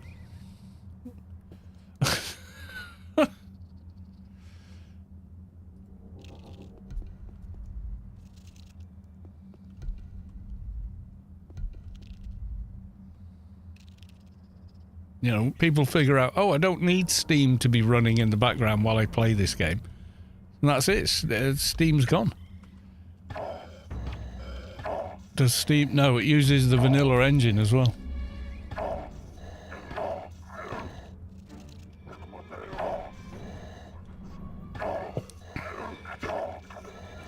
You know, people figure out, oh, I don't need Steam to be running in the background while I play this game. And that's it. Steam's gone. Does Steam... No, it uses the vanilla engine as well.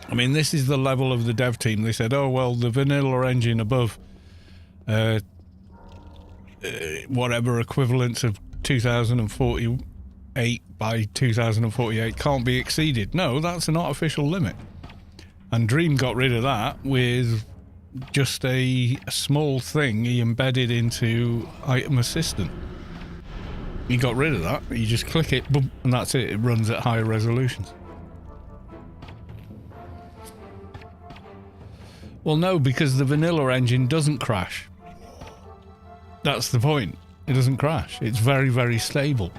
I mean, this is the level of the dev team. They said, oh, well, the vanilla engine above... whatever equivalence of 2048 by 2048 can't be exceeded. No, that's an artificial limit. And Dream got rid of that with just a small thing he embedded into Item Assistant. He got rid of that. You just click it, boom, and that's it. It runs at higher resolutions. Well, no, because the vanilla engine doesn't crash. That's the point. It doesn't crash. It's very, very stable.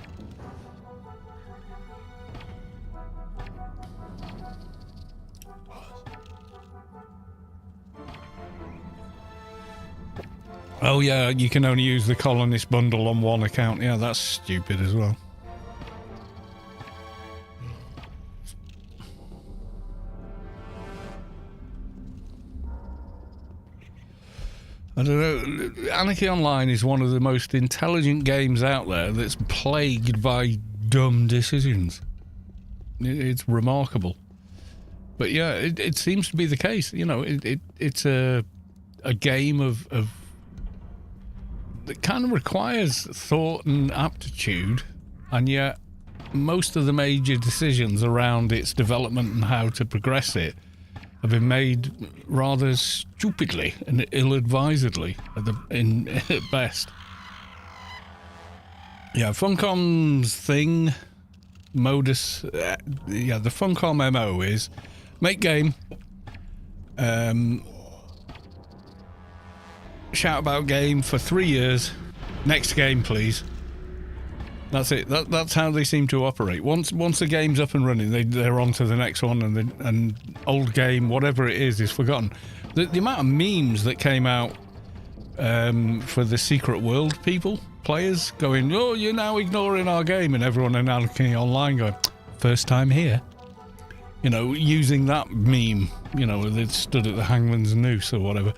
Oh yeah, you can only use the colonist bundle on one account. Yeah, that's stupid as well. I don't know. Anarchy Online is one of the most intelligent games out there that's plagued by dumb decisions. It's remarkable. But yeah, it seems to be the case. You know, it's a game of that kind of requires thought and aptitude, and yet most of the major decisions around its development and how to progress it have been made rather stupidly and ill-advisedly at best. Yeah, Funcom's thing, modus... yeah, the Funcom MO is make game, shout about game for 3 years, next game please. That's it. That's how they seem to operate. Once the game's up and running, they're on to the next one, and old game, whatever it is forgotten. The amount of memes that came out for the Secret World players, going, oh, you're now ignoring our game, and everyone in Anarchy Online going, first time here. You know, using that meme, you know, they stood at the hangman's noose or whatever.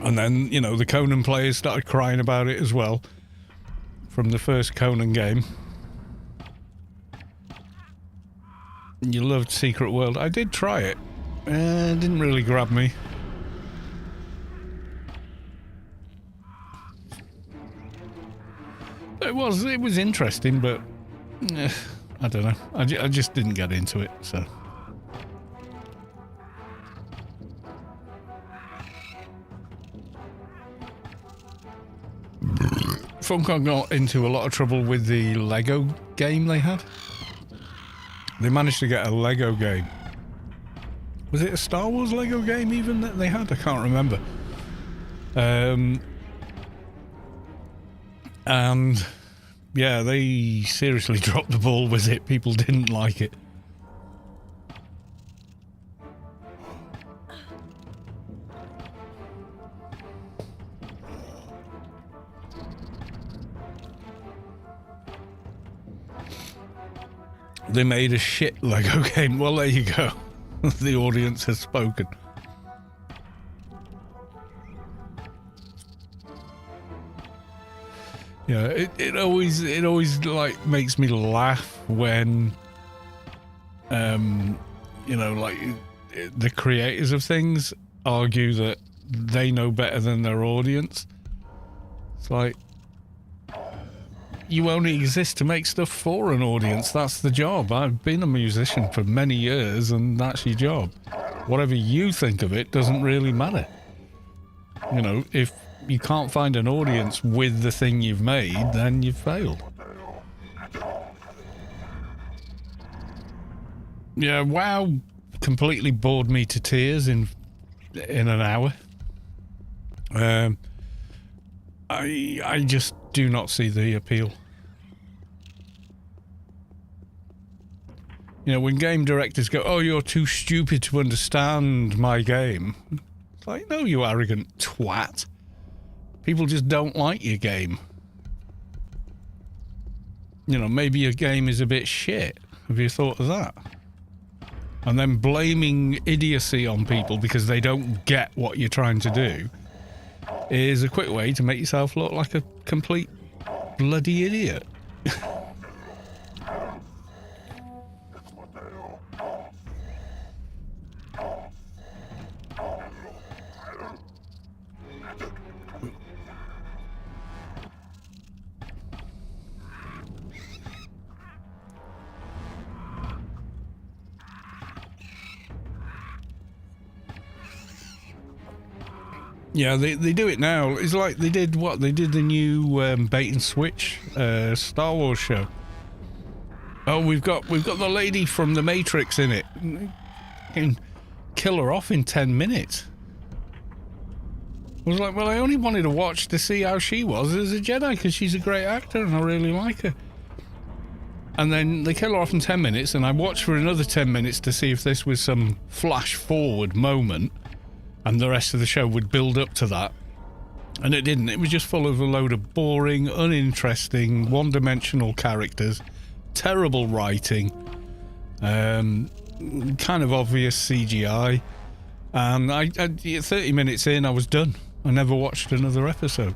And then, you know, the Conan players started crying about it as well, from the first Conan game. You loved Secret World. I did try it. It didn't really grab me. It was interesting, but I don't know. I just didn't get into it, so... Funcom got into a lot of trouble with the Lego game they had. They managed to get a Lego game. Was it a Star Wars Lego game even that they had? I can't remember. And yeah, they seriously dropped the ball with it. People didn't like it. They made a shit Lego game. Well, there you go. The audience has spoken. Yeah, it always like makes me laugh when, you know, like the creators of things argue that they know better than their audience. It's like, you only exist to make stuff for an audience. That's the job. I've been a musician for many years, and that's your job. Whatever you think of it doesn't really matter. You know, if you can't find an audience with the thing you've made, then you've failed. Yeah, WoW completely bored me to tears in an hour. I just do not see the appeal. You know, when game directors go, "Oh, you're too stupid to understand my game." It's like, no, you arrogant twat. People just don't like your game. You know, maybe your game is a bit shit. Have you thought of that? And then blaming idiocy on people because they don't get what you're trying to do is a quick way to make yourself look like a complete bloody idiot. Yeah, they do it now. It's like they did what? They did the new bait and switch Star Wars show. Oh, we've got the lady from the Matrix in it. Can kill her off in 10 minutes. I was like, well, I only wanted to watch to see how she was as a Jedi because she's a great actor and I really like her. And then they kill her off in 10 minutes, and I watched for another 10 minutes to see if this was some flash forward moment. And the rest of the show would build up to that. And it didn't. It was just full of a load of boring, uninteresting, one-dimensional characters, terrible writing, kind of obvious CGI. And I 30 minutes in, I was done. I never watched another episode.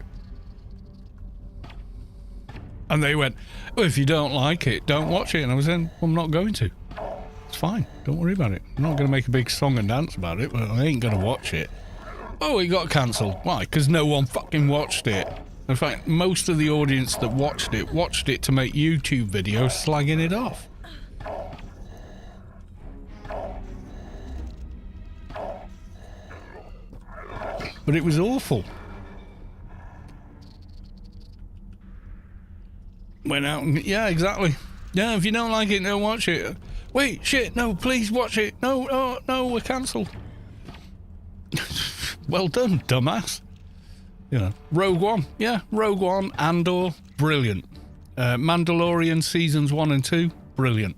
And they went, "Oh, if you don't like it, don't watch it." And I was saying, well, I'm not going to. It's fine, don't worry about it. I'm not going to make a big song and dance about it, but I ain't going to watch it. Oh, it got cancelled. Why? Because no one fucking watched it. In fact, most of the audience that watched it to make YouTube videos slagging it off. But it was awful. Went out and... Yeah, exactly. Yeah, if you don't like it, don't watch it. Wait, shit, no, please watch it. No, we're cancelled. Well done, dumbass. You know, Rogue One. Yeah, Rogue One, Andor, brilliant. Mandalorian seasons 1 and 2, brilliant.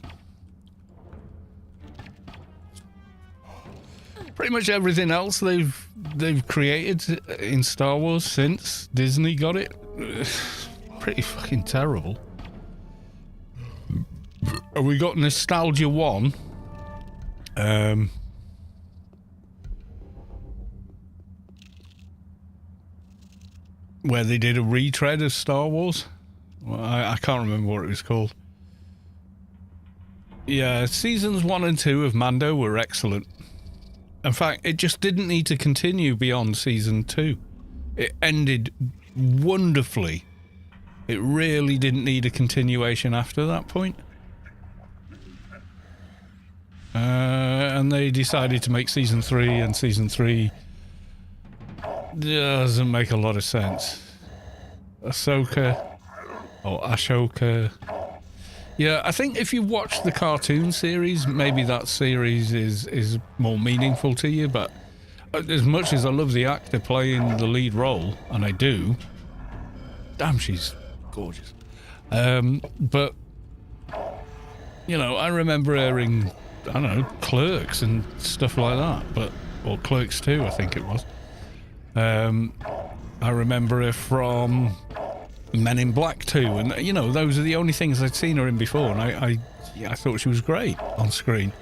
Pretty much everything else they've created in Star Wars since Disney got it, pretty fucking terrible. We got Nostalgia 1. Where they did a retread of Star Wars. Well, I can't remember what it was called. Yeah, seasons 1 and 2 of Mando were excellent. In fact, it just didn't need to continue beyond season 2. It ended wonderfully. It really didn't need a continuation after that point. And they decided to make season 3, and season 3 doesn't make a lot of sense. Ahsoka. Yeah, I think if you watch the cartoon series, maybe that series is more meaningful to you, but as much as I love the actor playing the lead role, and I do, damn, she's gorgeous. But, you know, I remember her in, I don't know, Clerks and stuff like that, or Clerks 2, I think it was. I remember her from Men in Black 2, and, you know, those are the only things I'd seen her in before, and I thought she was great on screen.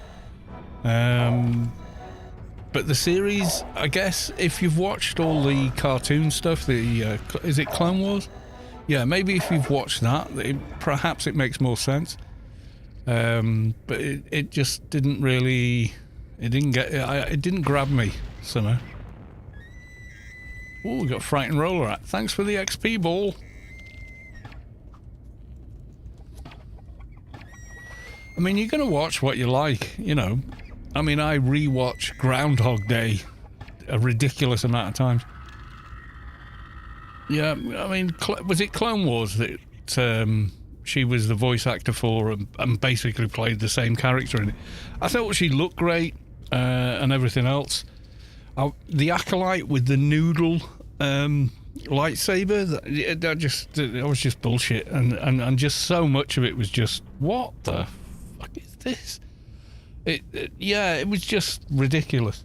But the series, I guess, if you've watched all the cartoon stuff, is it Clone Wars? Yeah, maybe if you've watched that, perhaps it makes more sense. But it just didn't really... It didn't grab me somehow. Oh, we got Frightened Roller Rat. Thanks for the XP ball. mean, you're going to watch what you like, you know. I mean, I rewatch Groundhog Day a ridiculous amount of times. Yeah, I mean, was it Clone Wars that she was the voice actor for and basically played the same character in it? I thought she looked great and everything else. The Acolyte with the noodle lightsaber, that was just bullshit, and just so much of it was just, what the fuck is this? It was just ridiculous.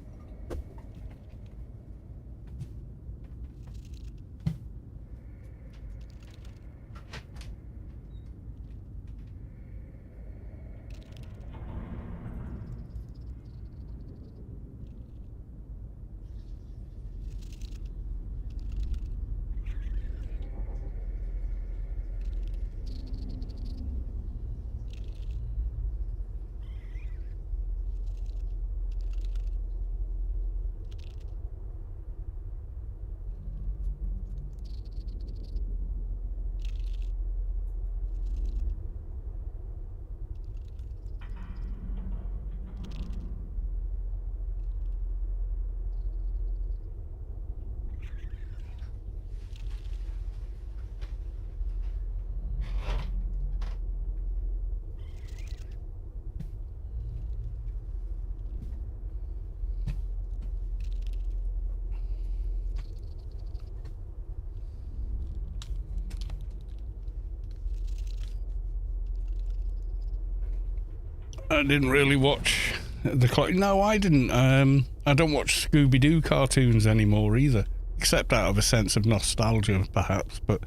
I didn't really watch No, I didn't. I don't watch Scooby-Doo cartoons anymore either, except out of a sense of nostalgia, perhaps. But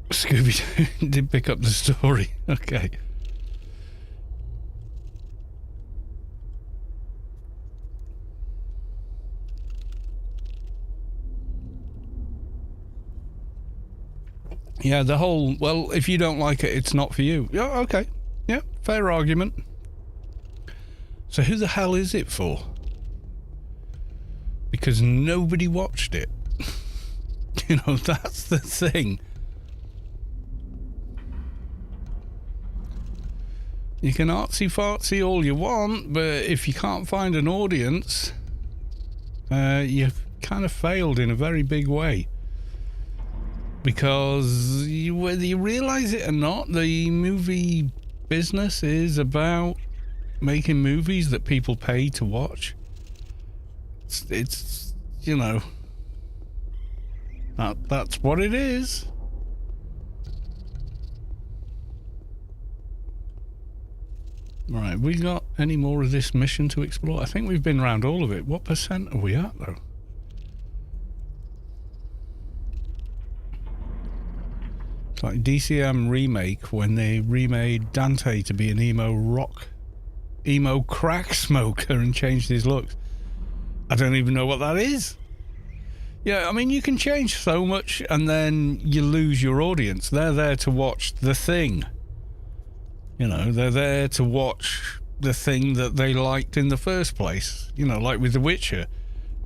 Scooby-Doo did pick up the story. Okay. Yeah, the whole, well, if you don't like it, it's not for you. Yeah, okay. Yeah, fair argument. So who the hell is it for? Because nobody watched it. You know, that's the thing. You can artsy-fartsy all you want, but if you can't find an audience, you've kind of failed in a very big way. Because whether you realise it or not, the movie business is about making movies that people pay to watch. It's you know, that's what it is. Right, we got any more of this mission to explore? I think we've been around all of it. What percent are we at, though? It's like DCM remake when they remade Dante to be an emo crack smoker and changed his looks. I don't even know what that is. Yeah, I mean, you can change so much and then you lose your audience. They're there to watch the thing. You know, they're there to watch the thing that they liked in the first place. You know, like with The Witcher.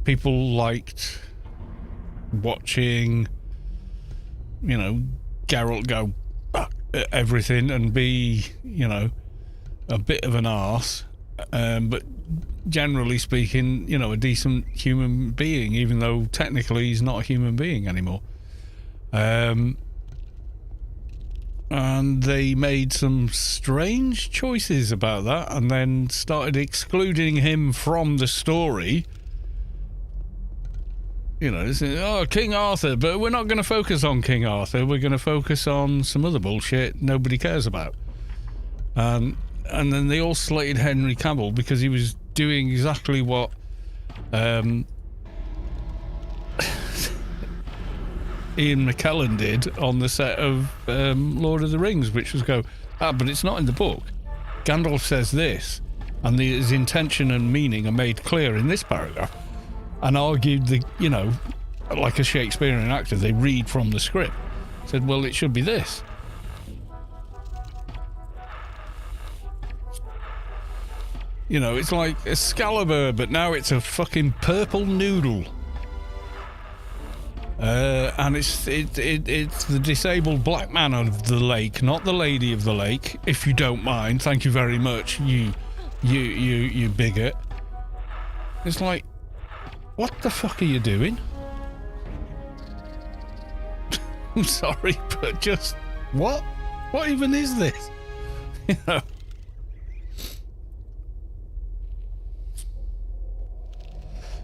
People liked watching, you know, Geralt go at everything and be, you know, a bit of an arse, but generally speaking, you know, a decent human being, even though technically he's not a human being anymore. And they made some strange choices about that and then started excluding him from the story. You know, oh, King Arthur, but we're not going to focus on King Arthur. We're going to focus on some other bullshit nobody cares about. And then they all slated Henry Cavill because he was doing exactly what Ian McKellen did on the set of Lord of the Rings, which was go, but it's not in the book. Gandalf says this, and his intention and meaning are made clear in this paragraph. And argued you know, like a Shakespearean actor, they read from the script. Said, well, it should be this. You know, it's like Excalibur, but now it's a fucking purple noodle. And it's the disabled black man of the lake, not the lady of the lake. If you don't mind, thank you very much. You bigot. It's like, what the fuck are you doing? I'm sorry, but just what? What even is this? You know.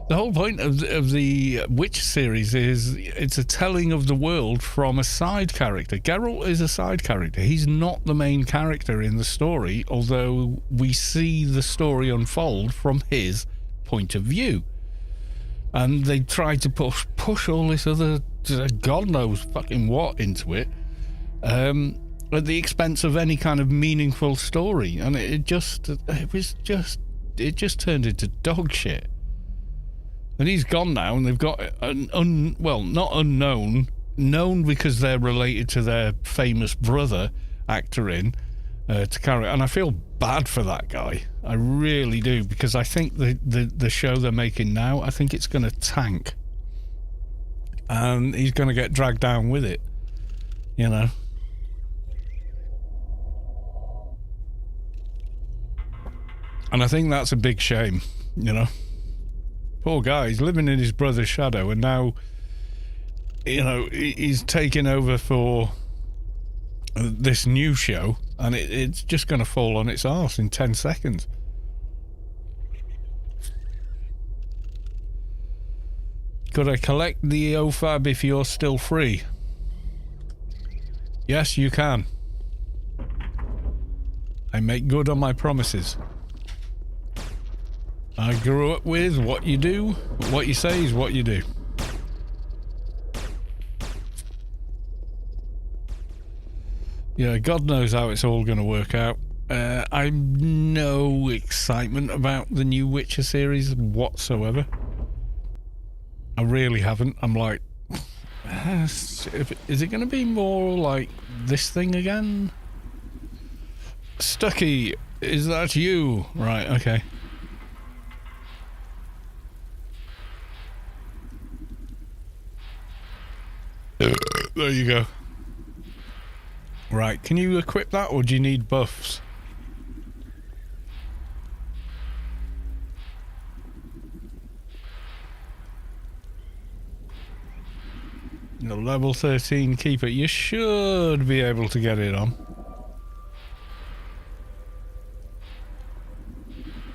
The whole point of the Witch series is it's a telling of the world from a side character. Geralt is a side character. He's not the main character in the story, although we see the story unfold from his point of view. And they try to push all this other, God knows fucking what, into it, at the expense of any kind of meaningful story. And it just turned into dog shit. And he's gone now, and they've got an not unknown, known because they're related to their famous brother actor in to carry. And I feel bad for that guy. I really do, because I think the show they're making now, I think it's going to tank, and he's going to get dragged down with it. You know. And I think that's a big shame. You know. Poor guy, he's living in his brother's shadow, and now, you know, he's taking over for this new show, and it's just going to fall on its arse in 10 seconds. Could I collect the OFAB if you're still free? Yes, you can. I make good on my promises. I grew up with what you do, what you say is what you do. Yeah, God knows how it's all going to work out. I've no excitement about the new Witcher series whatsoever. I really haven't. I'm like, is it going to be more like this thing again? Stucky, is that you? Right, okay. There you go. Right, can you equip that, or do you need buffs? The level 13 keeper, you should be able to get it on.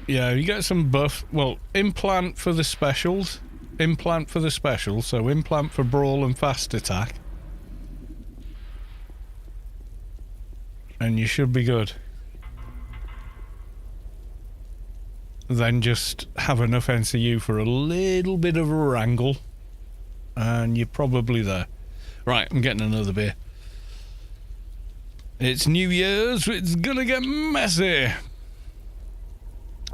Yeah, you get some buff. Well, implant for the specials. Implant for the specials, so implant for brawl and fast attack. And you should be good. Then just have enough NCU for a little bit of a wrangle, and you're probably there. Right, I'm getting another beer. It's New Year's, it's gonna get messy.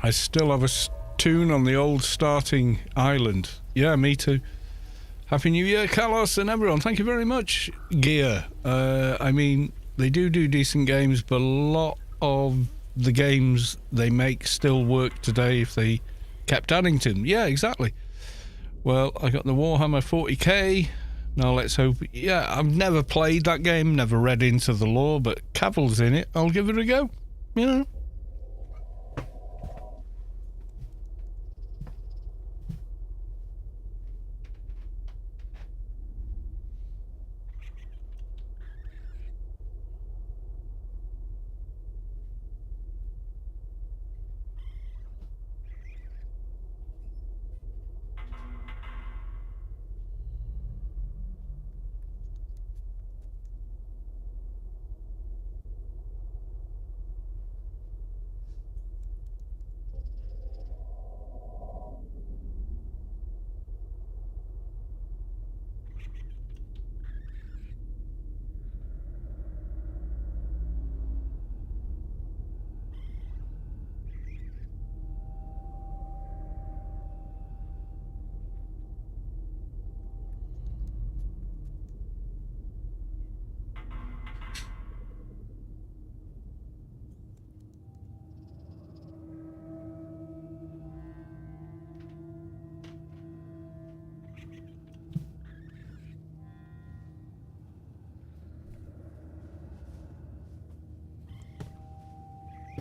I still have a tune on the old starting island. Yeah, me too. Happy New Year, Carlos and everyone. Thank you very much, Gear. I mean, they do decent games, but a lot of the games they make still work today if they kept adding to them. Yeah, exactly. Well, I got the Warhammer 40k. Now let's hope... Yeah, I've never played that game, never read into the lore, but Cavill's in it. I'll give it a go. You know.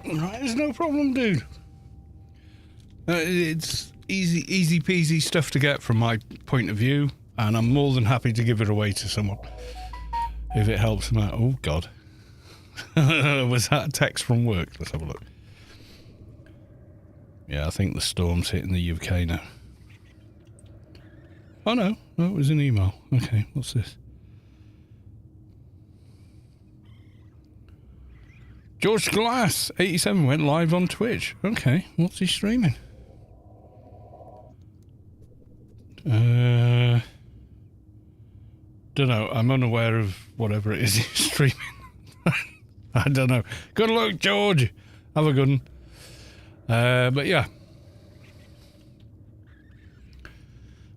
Right, there's no problem, dude. It's easy peasy stuff to get from my point of view, and I'm more than happy to give it away to someone if it helps them out. Oh, God. Was that a text from work? Let's have a look. Yeah, I think the storm's hitting the UK now. Oh, no. No, it was an email. Okay, what's this? George Glass, 87, went live on Twitch. Okay, what's he streaming? Don't know. I'm unaware of whatever it is he's streaming. I don't know. Good luck, George. Have a good one. But yeah.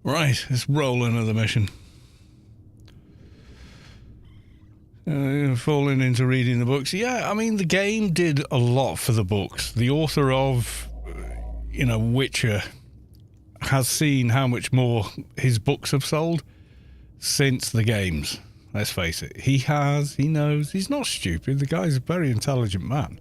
Right, let's roll another mission. Falling into reading the books. Yeah, I mean, the game did a lot for the books. The author of, Witcher has seen how much more his books have sold since the games. Let's face it. He knows. He's not stupid. The guy's a very intelligent man.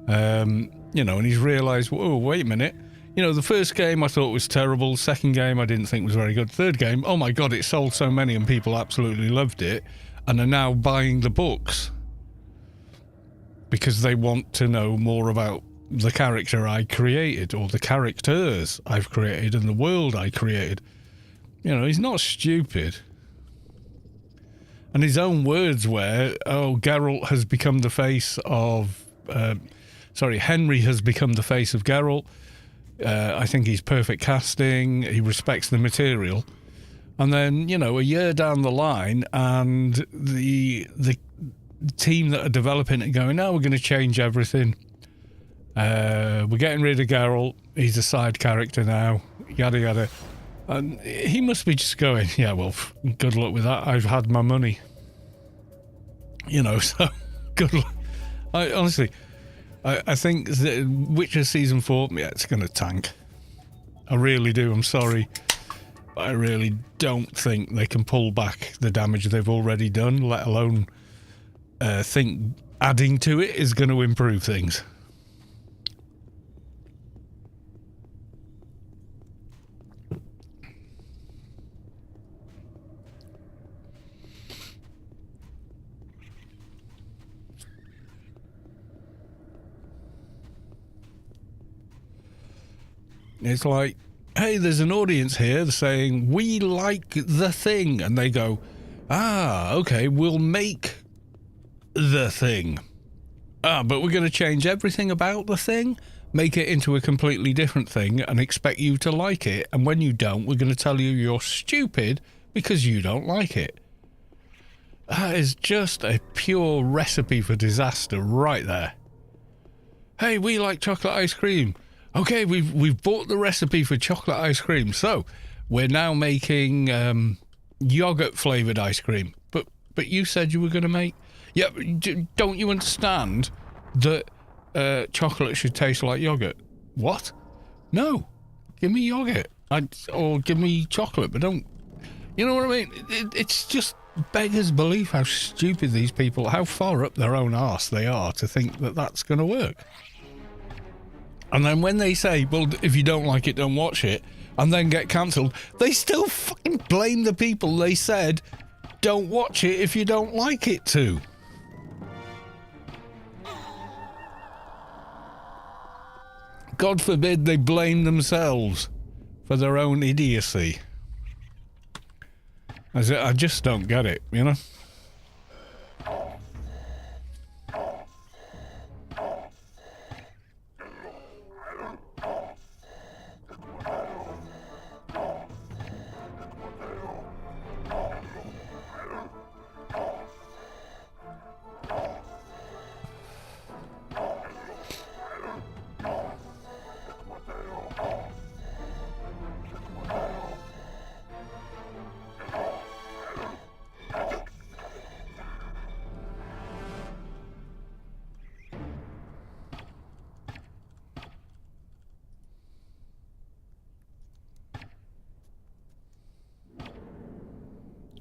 And he's realised, whoa, wait a minute. The first game I thought was terrible. Second game I didn't think was very good. Third game, oh my God, it sold so many and people absolutely loved it. And are now buying the books because they want to know more about the character I created, or the characters I've created, and the world I created. He's not stupid. And his own words were, Geralt has become the face of... Henry has become the face of Geralt. I think he's perfect casting. He respects the material. And then, a year down the line, and the team that are developing it going, no, we're going to change everything. We're getting rid of Geralt. He's a side character now. Yada, yada. And he must be just going, yeah, well, good luck with that. I've had my money. So good luck. Honestly, I think that Witcher Season 4, yeah, it's going to tank. I really do. I'm sorry. I really don't think they can pull back the damage they've already done, let alone think adding to it is going to improve things. It's like, hey, there's an audience here saying, we like the thing. And they go, okay, we'll make the thing. But we're going to change everything about the thing, make it into a completely different thing, and expect you to like it. And when you don't, we're going to tell you you're stupid because you don't like it. That is just a pure recipe for disaster right there. Hey, we like chocolate ice cream. Okay, we've bought the recipe for chocolate ice cream, so we're now making yogurt flavoured ice cream. But you said you were going to make... Yeah, don't you understand that chocolate should taste like yogurt? What? No, give me yogurt, or give me chocolate, but don't... You know what I mean? It's just beggars belief how stupid these people, how far up their own arse they are to think that that's going to work. And then when they say, well, if you don't like it, don't watch it, and then get cancelled, they still fucking blame the people they said, don't watch it if you don't like it to. God forbid they blame themselves for their own idiocy. I just don't get it,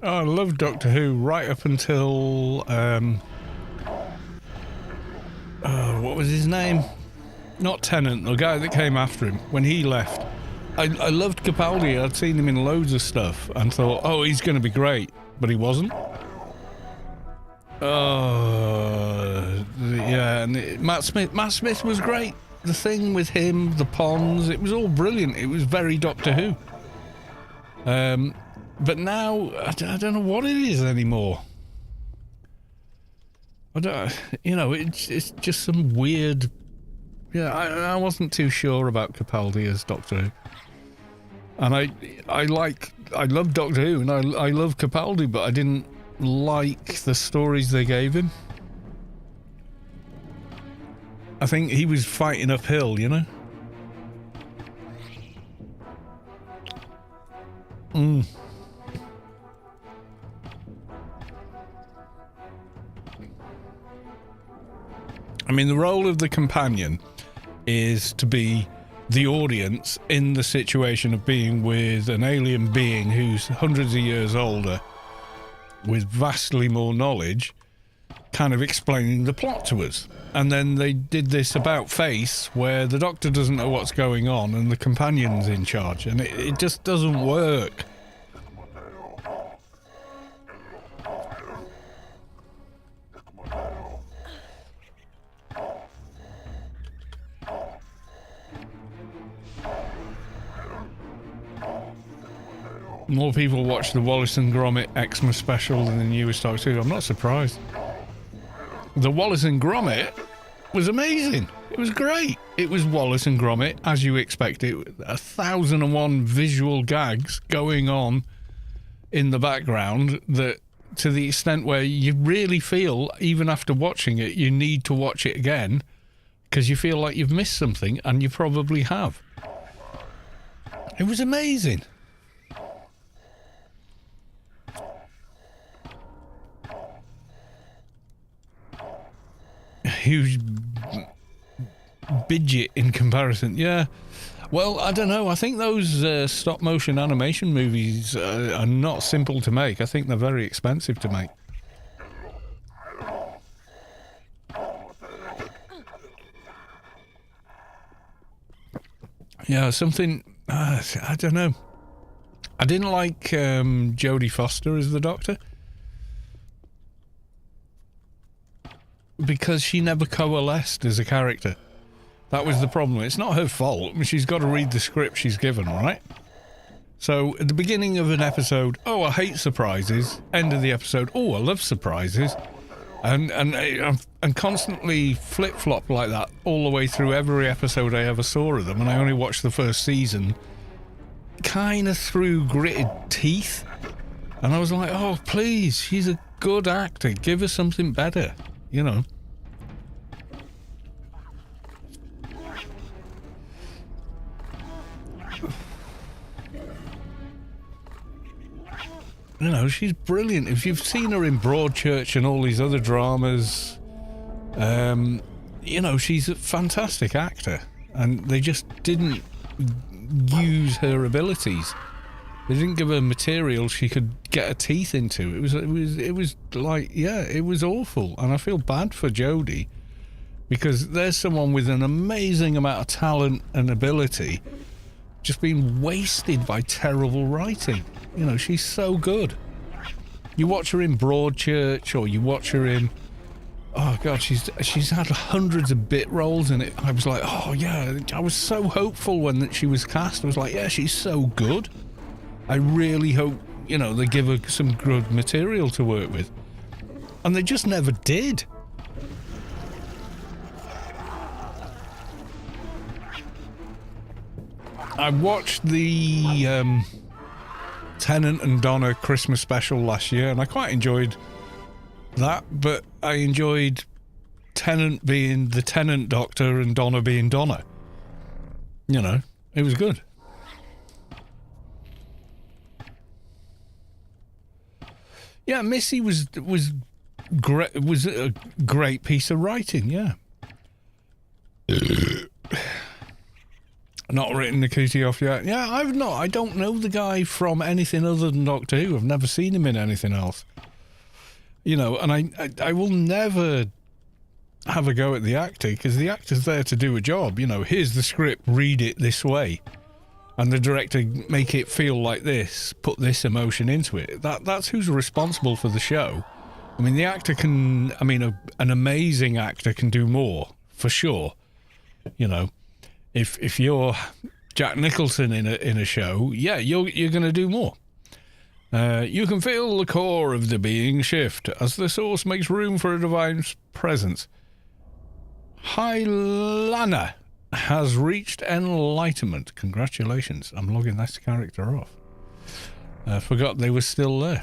Oh, I love Doctor Who right up until what was his name? Not Tennant, the guy that came after him when he left. I loved Capaldi. I'd seen him in loads of stuff and thought, oh, he's going to be great, but he wasn't. Yeah, and Matt Smith was great. The thing with him, the Ponds, it was all brilliant. It was very Doctor Who. But now I don't know what it is anymore. It's just some weird. Yeah, I wasn't too sure about Capaldi as Doctor Who, and I love Doctor Who and I love Capaldi, but I didn't like the stories they gave him. I think he was fighting uphill, you know. I mean, the role of the companion is to be the audience in the situation of being with an alien being who's hundreds of years older with vastly more knowledge, kind of explaining the plot to us. And then they did this about face where the Doctor doesn't know what's going on and the companion's in charge, and it just doesn't work. More people watch the Wallace and Gromit Xmas special than the newest Doctor Who. I'm not surprised. The Wallace and Gromit was amazing. It was great. It was Wallace and Gromit, as you expect it. 1,001 visual gags going on in the background that, to the extent where you really feel, even after watching it, you need to watch it again because you feel like you've missed something, and you probably have. It was amazing. Huge budget in comparison. Yeah, well, I don't know. I think those stop motion animation movies are not simple to make. I think they're very expensive to make. Yeah, something I don't know. I didn't like Jodie Foster as the Doctor, because she never coalesced as a character. That was the problem. It's not her fault. I mean, she's got to read the script she's given, right? So at the beginning of an episode, oh, I hate surprises. End of the episode, oh, I love surprises. And constantly flip-flop like that all the way through every episode I ever saw of them, and I only watched the first season kind of through gritted teeth. And I was like, oh, please, she's a good actor. Give her something better. You know. You know, she's brilliant. If you've seen her in Broadchurch and all these other dramas, you know, she's a fantastic actor. And they just didn't use her abilities. They didn't give her material she could get her teeth into. It was like, yeah, it was awful. And I feel bad for Jodie, because there's someone with an amazing amount of talent and ability just being wasted by terrible writing. You know, she's so good. You watch her in Broadchurch, or you watch her in, oh god, she's had hundreds of bit roles in it. I was like, oh yeah, I was so hopeful when she was cast. I was like, yeah, she's so good. I really hope, you know, they give her some good material to work with. And they just never did. I watched the Tennant and Donna Christmas special last year, and I quite enjoyed that, but I enjoyed Tennant being the Tennant Doctor and Donna being Donna. You know, it was good. Yeah, Missy was great. Was a great piece of writing. Yeah. Not written Nikuti off yet. Yeah, I've not. I don't know the guy from anything other than Doctor Who. I've never seen him in anything else. You know, and I will never have a go at the actor, because the actor's there to do a job. You know, here's the script, read it this way. And the director make it feel like this, put this emotion into it. That's who's responsible for the show. I mean, the actor can, I mean, an amazing actor can do more, for sure. You know, if you're Jack Nicholson in a show, yeah, you're going to do more. You can feel the core of the being shift as the source makes room for a divine presence. Hylana has reached enlightenment. Congratulations. I'm logging this character off. I forgot they were still there.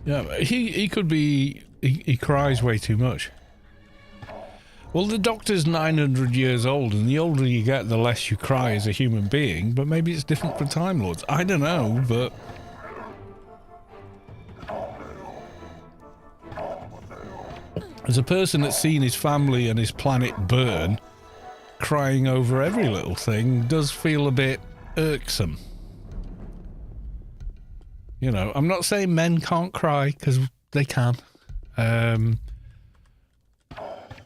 Yeah, he could be... He cries way too much. Well, the Doctor's 900 years old, and the older you get, the less you cry as a human being, but maybe it's different for Time Lords. I don't know, but... as a person that's seen his family and his planet burn, crying over every little thing does feel a bit irksome. You know, I'm not saying men can't cry, because they can.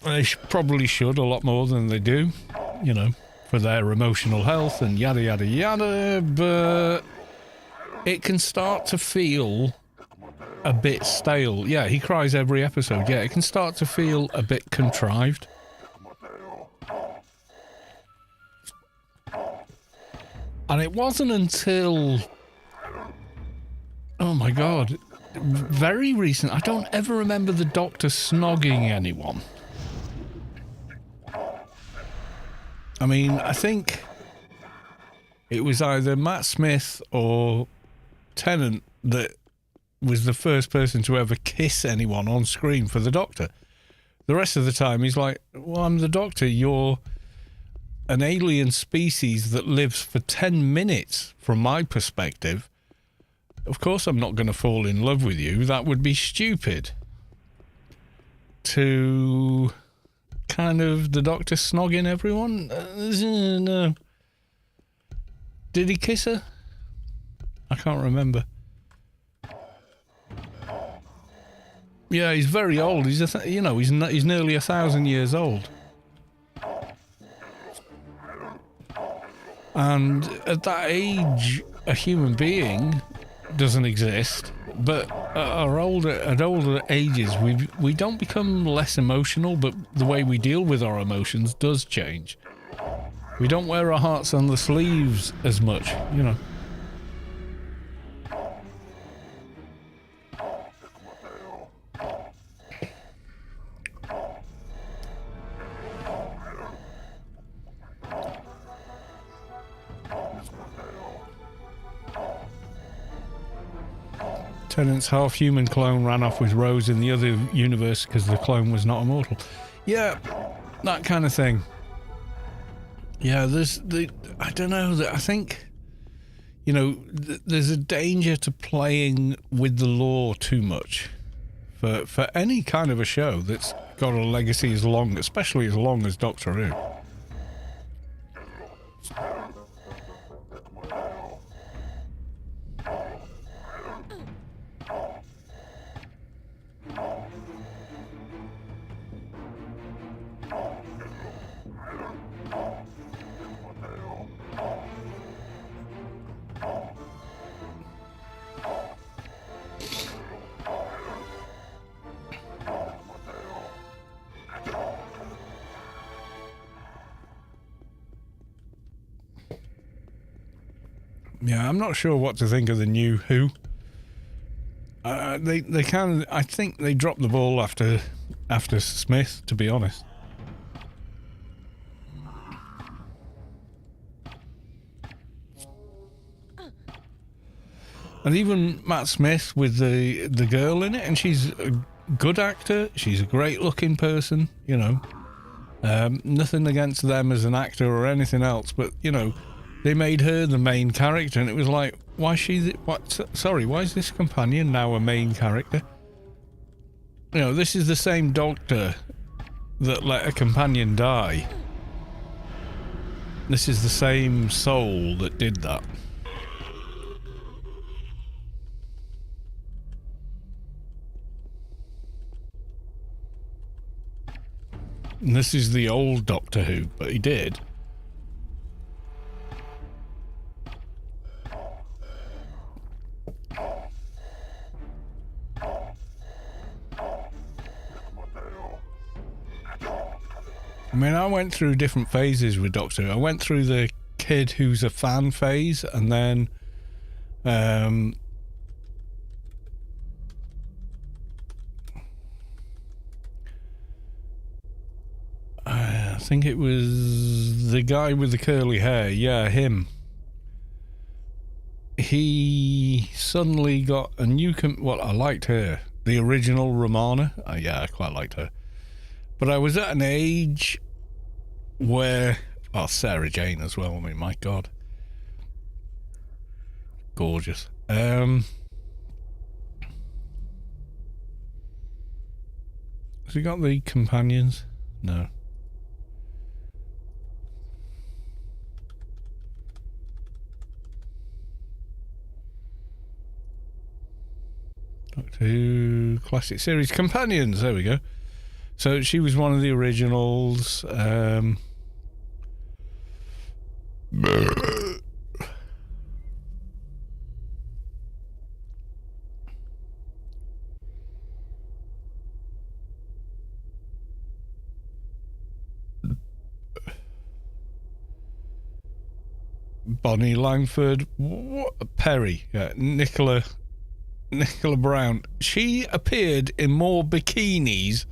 They probably should a lot more than they do, you know, for their emotional health and yada yada yada, but it can start to feel a bit stale. Yeah, he cries every episode. Yeah, it can start to feel a bit contrived. And it wasn't until, oh my god, very recent. I don't ever remember the Doctor snogging anyone. I mean, I think it was either Matt Smith or Tennant that was the first person to ever kiss anyone on screen for the Doctor. The rest of the time he's like, well, I'm the Doctor, you're an alien species that lives for 10 minutes from my perspective. Of course I'm not going to fall in love with you, that would be stupid. To kind of the Doctor snogging everyone? No. Did he kiss her? I can't remember. Yeah, he's very old. He's he's nearly 1,000 years old. And at that age, a human being doesn't exist. But at older ages, we don't become less emotional, but the way we deal with our emotions does change. We don't wear our hearts on the sleeves as much, you know. Tennant's half-human clone ran off with Rose in the other universe because the clone was not immortal. Yeah, that kind of thing. Yeah, I don't know, I think, you know, there's a danger to playing with the lore too much for any kind of a show that's got a legacy as long, especially as long as Doctor Who. Yeah, I'm not sure what to think of the new Who. They kind of, I think they dropped the ball after Smith, to be honest. And even Matt Smith with the girl in it, and she's a good actor. She's a great looking person, you know. Nothing against them as an actor or anything else, but you know, they made her the main character, and it was like, why is this companion now a main character? You know, this is the same Doctor that let a companion die. This is the same soul that did that. And this is the old Doctor Who, but he did. I mean, I went through different phases with Doctor Who. I went through the kid who's a fan phase, and then I think it was the guy with the curly hair. Yeah, him. He suddenly got a new... Well, I liked her. The original Romana. Yeah, I quite liked her. But I was at an age where... Oh, Sarah Jane as well. I mean, my God. Gorgeous. Has he got the companions? No. Doctor Who Classic Series Companions. There we go. So she was one of the originals. Bonnie Langford, Perry, yeah, Nicola Brown. She appeared in more bikinis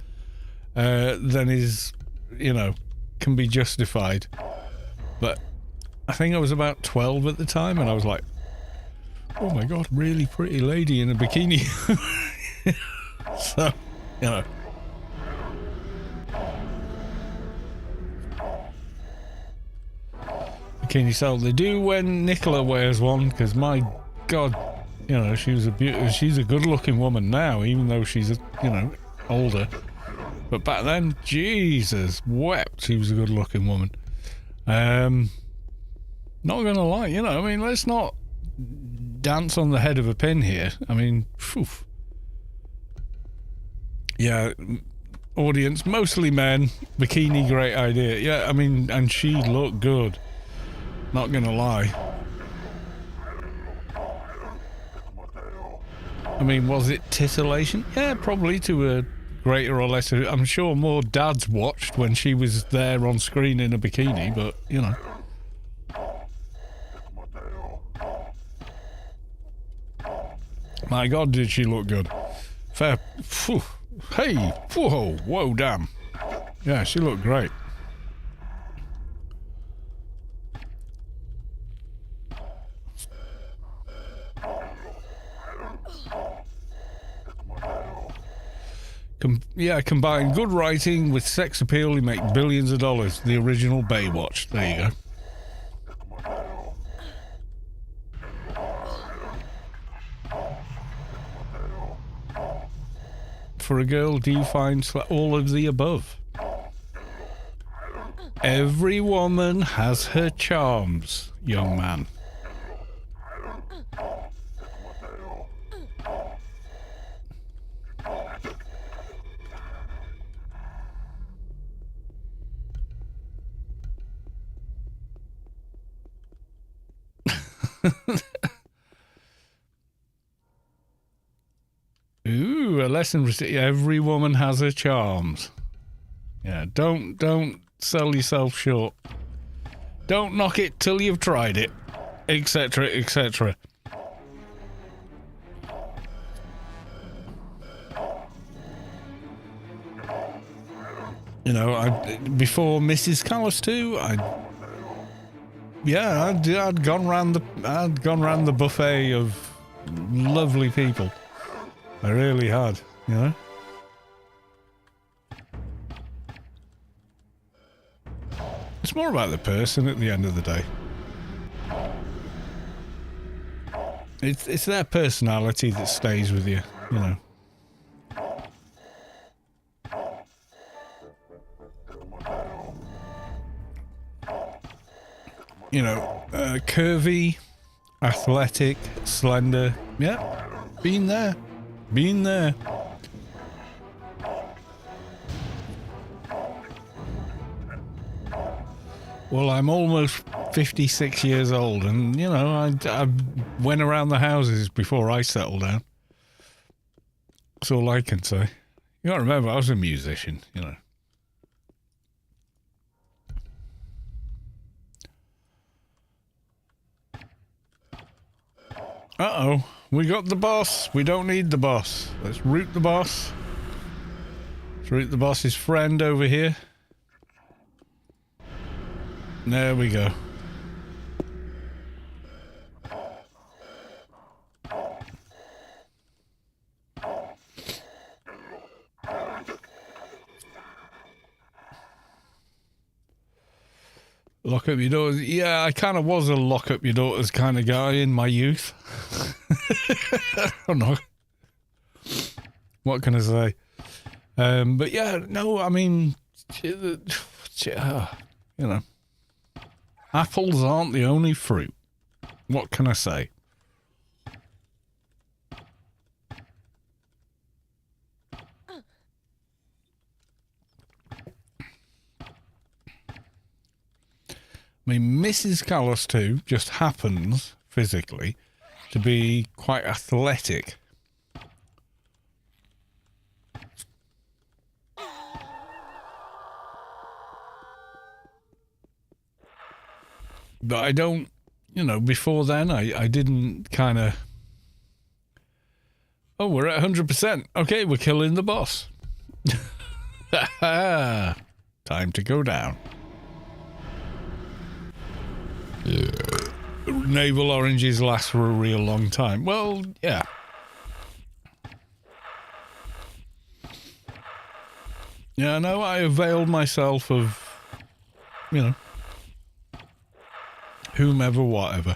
than is, can be justified. But I think I was about 12 at the time, and I was like, oh my God, really pretty lady in a bikini. So, bikini sold. They do when Nicola wears one, because my God, she's a good-looking woman now, even though she's, older. But back then, Jesus wept, she was a good-looking woman. Not gonna lie, let's not dance on the head of a pin here. I mean, phew. Yeah, audience, mostly men, bikini, great idea. Yeah, I mean, and she looked good. Not gonna lie. I mean, was it titillation? Yeah, probably to a greater or lesser. I'm sure more dads watched when she was there on screen in a bikini, but, My God, did she look good. Fair. Phew, hey, whoa, damn. Yeah, she looked great. Combine good writing with sex appeal, you make billions of dollars. The original Baywatch. There you go. For a girl, do you find all of the above? Every woman has her charms, young man. Ooh, a lesson. Every woman has her charms. Yeah, don't sell yourself short. Don't knock it till you've tried it, etc., etc. Before Mrs. Callis too, I'd gone round the buffet of lovely people. I really had, It's more about the person at the end of the day. It's their personality that stays with you, curvy, athletic, slender. Yeah, been there. Well, I'm almost 56 years old, and, you know, I went around the houses before I settled down. That's all I can say. You gotta remember, I was a musician, you know. Uh-oh, we got the boss. We don't need the boss. Let's root the boss. Let's root the boss's friend over here. There we go. Lock up your daughters. Yeah, I kind of was a lock up your daughters kind of guy in my youth. I don't know. What can I say? But yeah, no, I mean, you know, apples aren't the only fruit. What can I say? I mean, Mrs. Callis too just happens, physically, to be quite athletic. But I don't, you know, before then, I didn't kind of... Oh, we're at 100%. Okay, we're killing the boss. Time to go down. Navel oranges last for a real long time. Well, yeah. Yeah, no, I availed myself of, you know, whomever, whatever.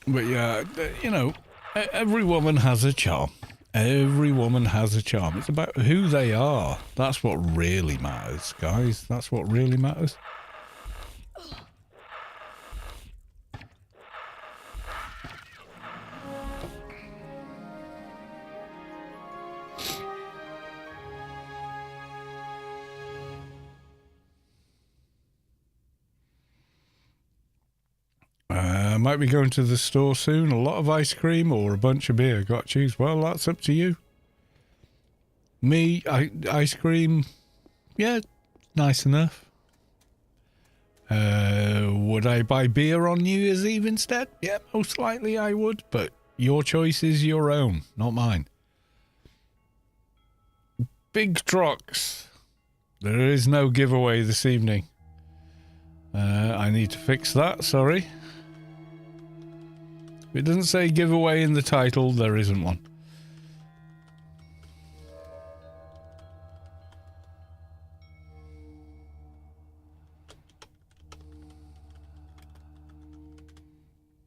But yeah, you know, every woman has a charm. Every woman has a charm. It's about who they are. That's what really matters, guys. That's what really matters. I might be going to the store soon. A lot of ice cream or a bunch of beer. Got to choose. Well, that's up to you. Me, ice cream, yeah, nice enough. Would I buy beer on New Year's Eve instead? Yeah, most likely I would, but your choice is your own, not mine. Big trucks. There is no giveaway this evening. I need to fix that, sorry. If it doesn't say giveaway in the title, there isn't one.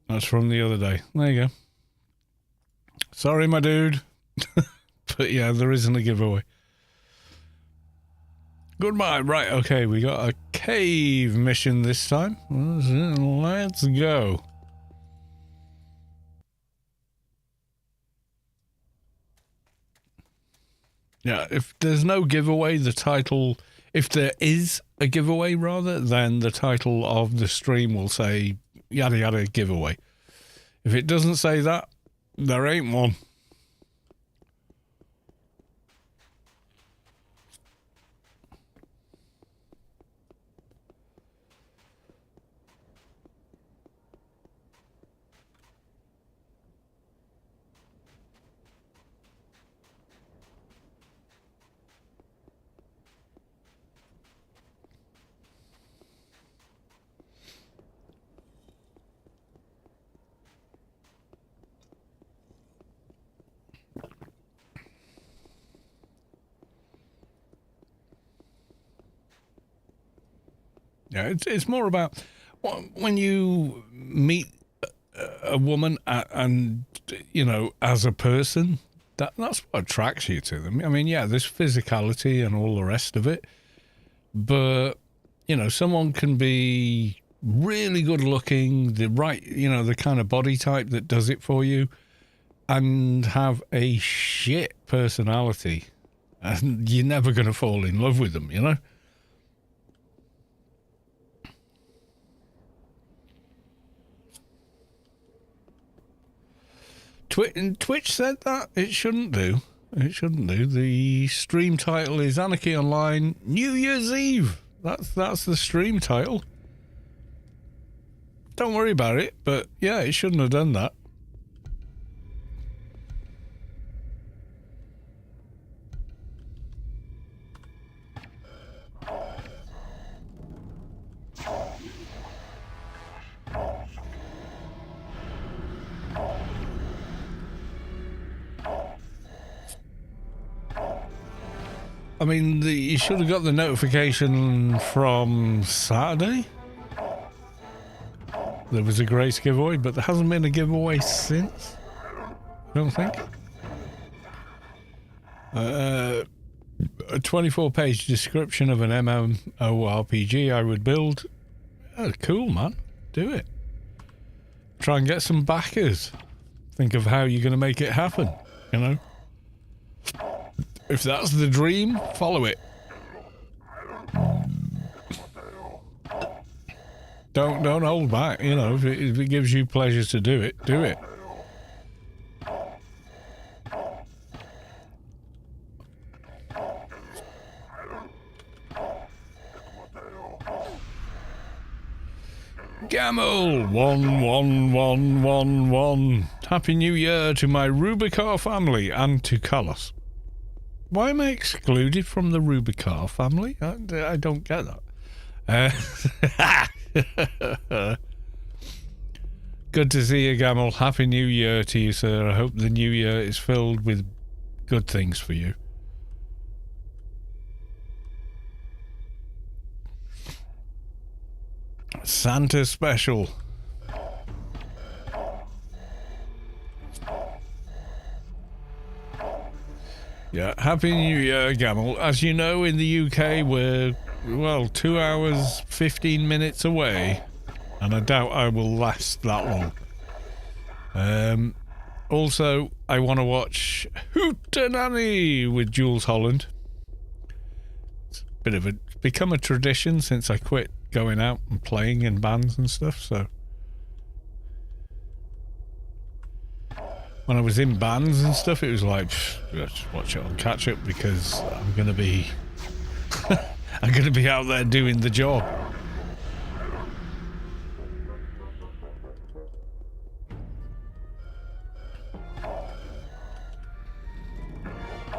That's from the other day. There you go. Sorry, my dude. But yeah, there isn't a giveaway. Goodbye. Right, okay, we got a cave mission this time. Let's go. Yeah, if there's no giveaway, the title... If there is a giveaway, rather, then the title of the stream will say, yada yada giveaway. If it doesn't say that, there ain't one. Yeah, it's more about when you meet a woman and, you know, as a person, that's what attracts you to them. I mean, yeah, there's physicality and all the rest of it, But, you know, someone can be really good looking, the right, you know, the kind of body type that does it for you, and have a shit personality. And you're never going to fall in love with them, you know? Twitch said that it shouldn't do. It shouldn't do. The stream title is Anarchy Online New Year's Eve. That's the stream title. Don't worry about it, but yeah, it shouldn't have done that. I mean, you should have got the notification from Saturday. There was a Grace giveaway, but there hasn't been a giveaway since. I don't think. A 24-page description of an MMORPG I would build. Oh, cool, man. Do it. Try and get some backers. Think of how you're going to make it happen, you know? If that's the dream, follow it. Don't hold back, you know. If it gives you pleasure to do it, do it. Gamble 11111. Happy New Year to my Rubicar family and to Carlos. Why am I excluded from the Rubicar family? I don't get that. Good to see you, Gamel. Happy New Year to you, sir. I hope the new year is filled with good things for you. Santa special. Yeah, Happy New Year, Gamel. As you know, in the UK, we're, well, 2 hours, 15 minutes away. And I doubt I will last that long. Also, I want to watch Hootenanny with Jules Holland. It's become a tradition since I quit going out and playing in bands and stuff, so... When I was in bands and stuff, it was like, let's watch it on catch up because I'm gonna be I'm gonna be out there doing the job.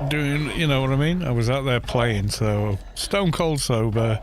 Doing, you know what I mean? I was out there playing, so stone cold sober.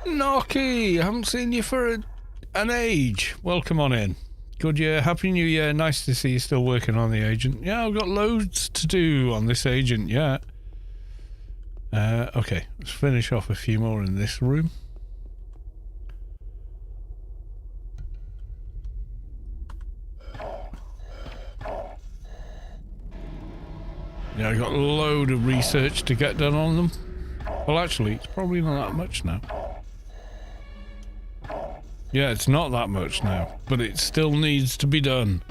Nocky, I haven't seen you for an age. Welcome on in. Good year, happy new year. Nice to see you still working on the agent. Yeah, I've got loads to do on this agent yet. Okay, let's finish off a few more in this room. Yeah, I got a load of research to get done on them. Well, actually, it's probably not that much now. Yeah, it's not that much now, but it still needs to be done.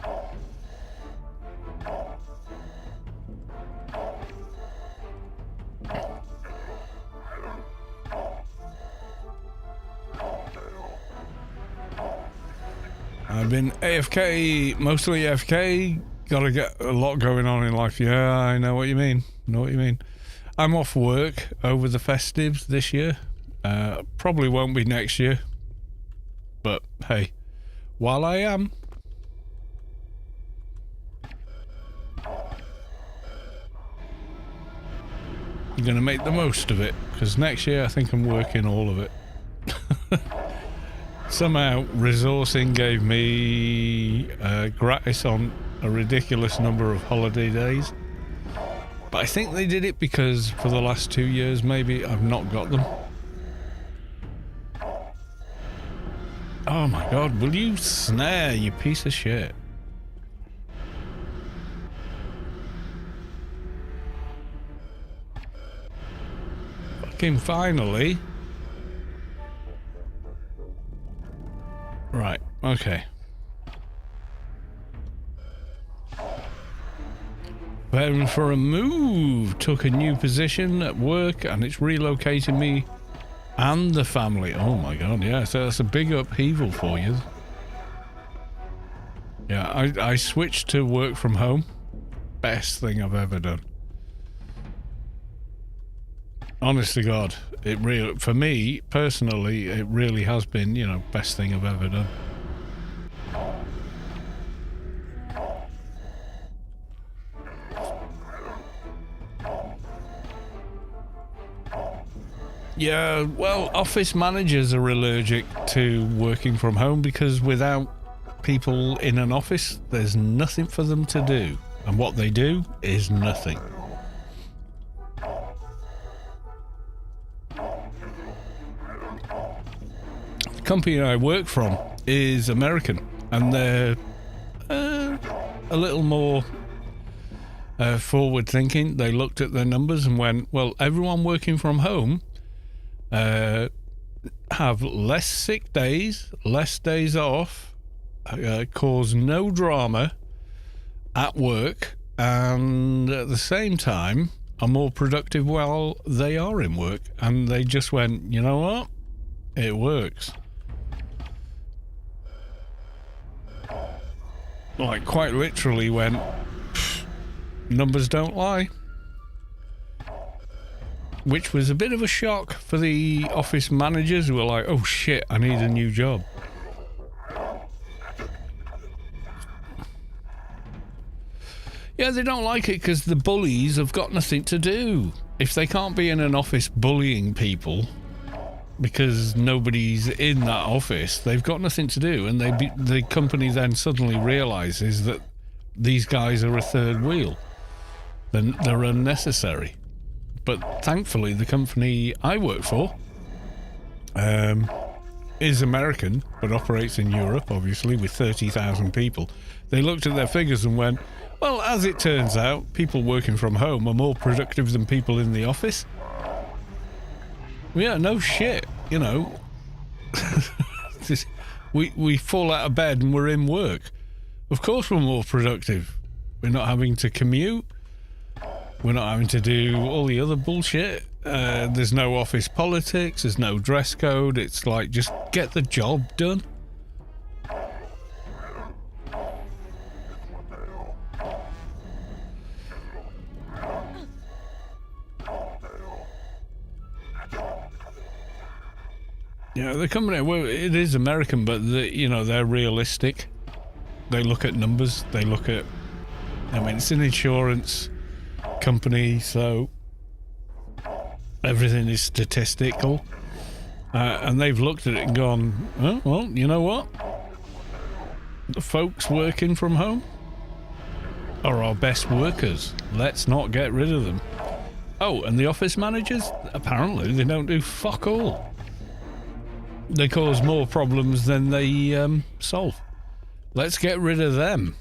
I've been AFK, mostly AFK. Gotta get a lot going on in life. Yeah, I know what you mean. I'm off work over the festives this year. Probably won't be next year. But hey, while I am, I'm going to make the most of it, because next year I think I'm working all of it. Somehow resourcing gave me gratis on a ridiculous number of holiday days. But I think they did it because for the last 2 years maybe I've not got them. Oh my god, will you snare, you piece of shit. Fucking finally. Right, okay. Preparing for a move. Took a new position at work and it's relocating me and the family. Oh my god, yeah, so that's a big upheaval for you. Yeah, I switched to work from home. Best thing I've ever done. Honest to God, it really, for me personally, it really has been, you know, best thing I've ever done. Yeah, well, office managers are allergic to working from home because without people in an office, there's nothing for them to do. And what they do is nothing. The company I work from is American, and they're a little more forward thinking. They looked at their numbers and went, well, everyone working from home have less sick days, less days off, cause no drama at work, and at the same time are more productive while they are in work. And they just went, you know what? It works. Like, quite literally went, numbers don't lie. Which was a bit of a shock for the office managers who were like, oh shit, I need a new job. Yeah, they don't like it because the bullies have got nothing to do. If they can't be in an office bullying people because nobody's in that office, they've got nothing to do. And the company then suddenly realizes that these guys are a third wheel. Then they're unnecessary. But thankfully, the company I work for is American, but operates in Europe, obviously, with 30,000 people. They looked at their figures and went, well, as it turns out, people working from home are more productive than people in the office. Yeah, no shit, you know. we fall out of bed and we're in work. Of course we're more productive. We're not having to commute. We're not having to do all the other bullshit. There's no office politics. There's no dress code. It's like, just get the job done. Yeah, the company, well, it is American, but you know, they're realistic. They look at numbers. They look at, I mean, it's an insurance company, so everything is statistical, and they've looked at it and gone, oh, well, you know what, the folks working from home are our best workers. Let's not get rid of them. Oh, and the office managers, apparently they don't do fuck all. They cause more problems than they solve. Let's get rid of them.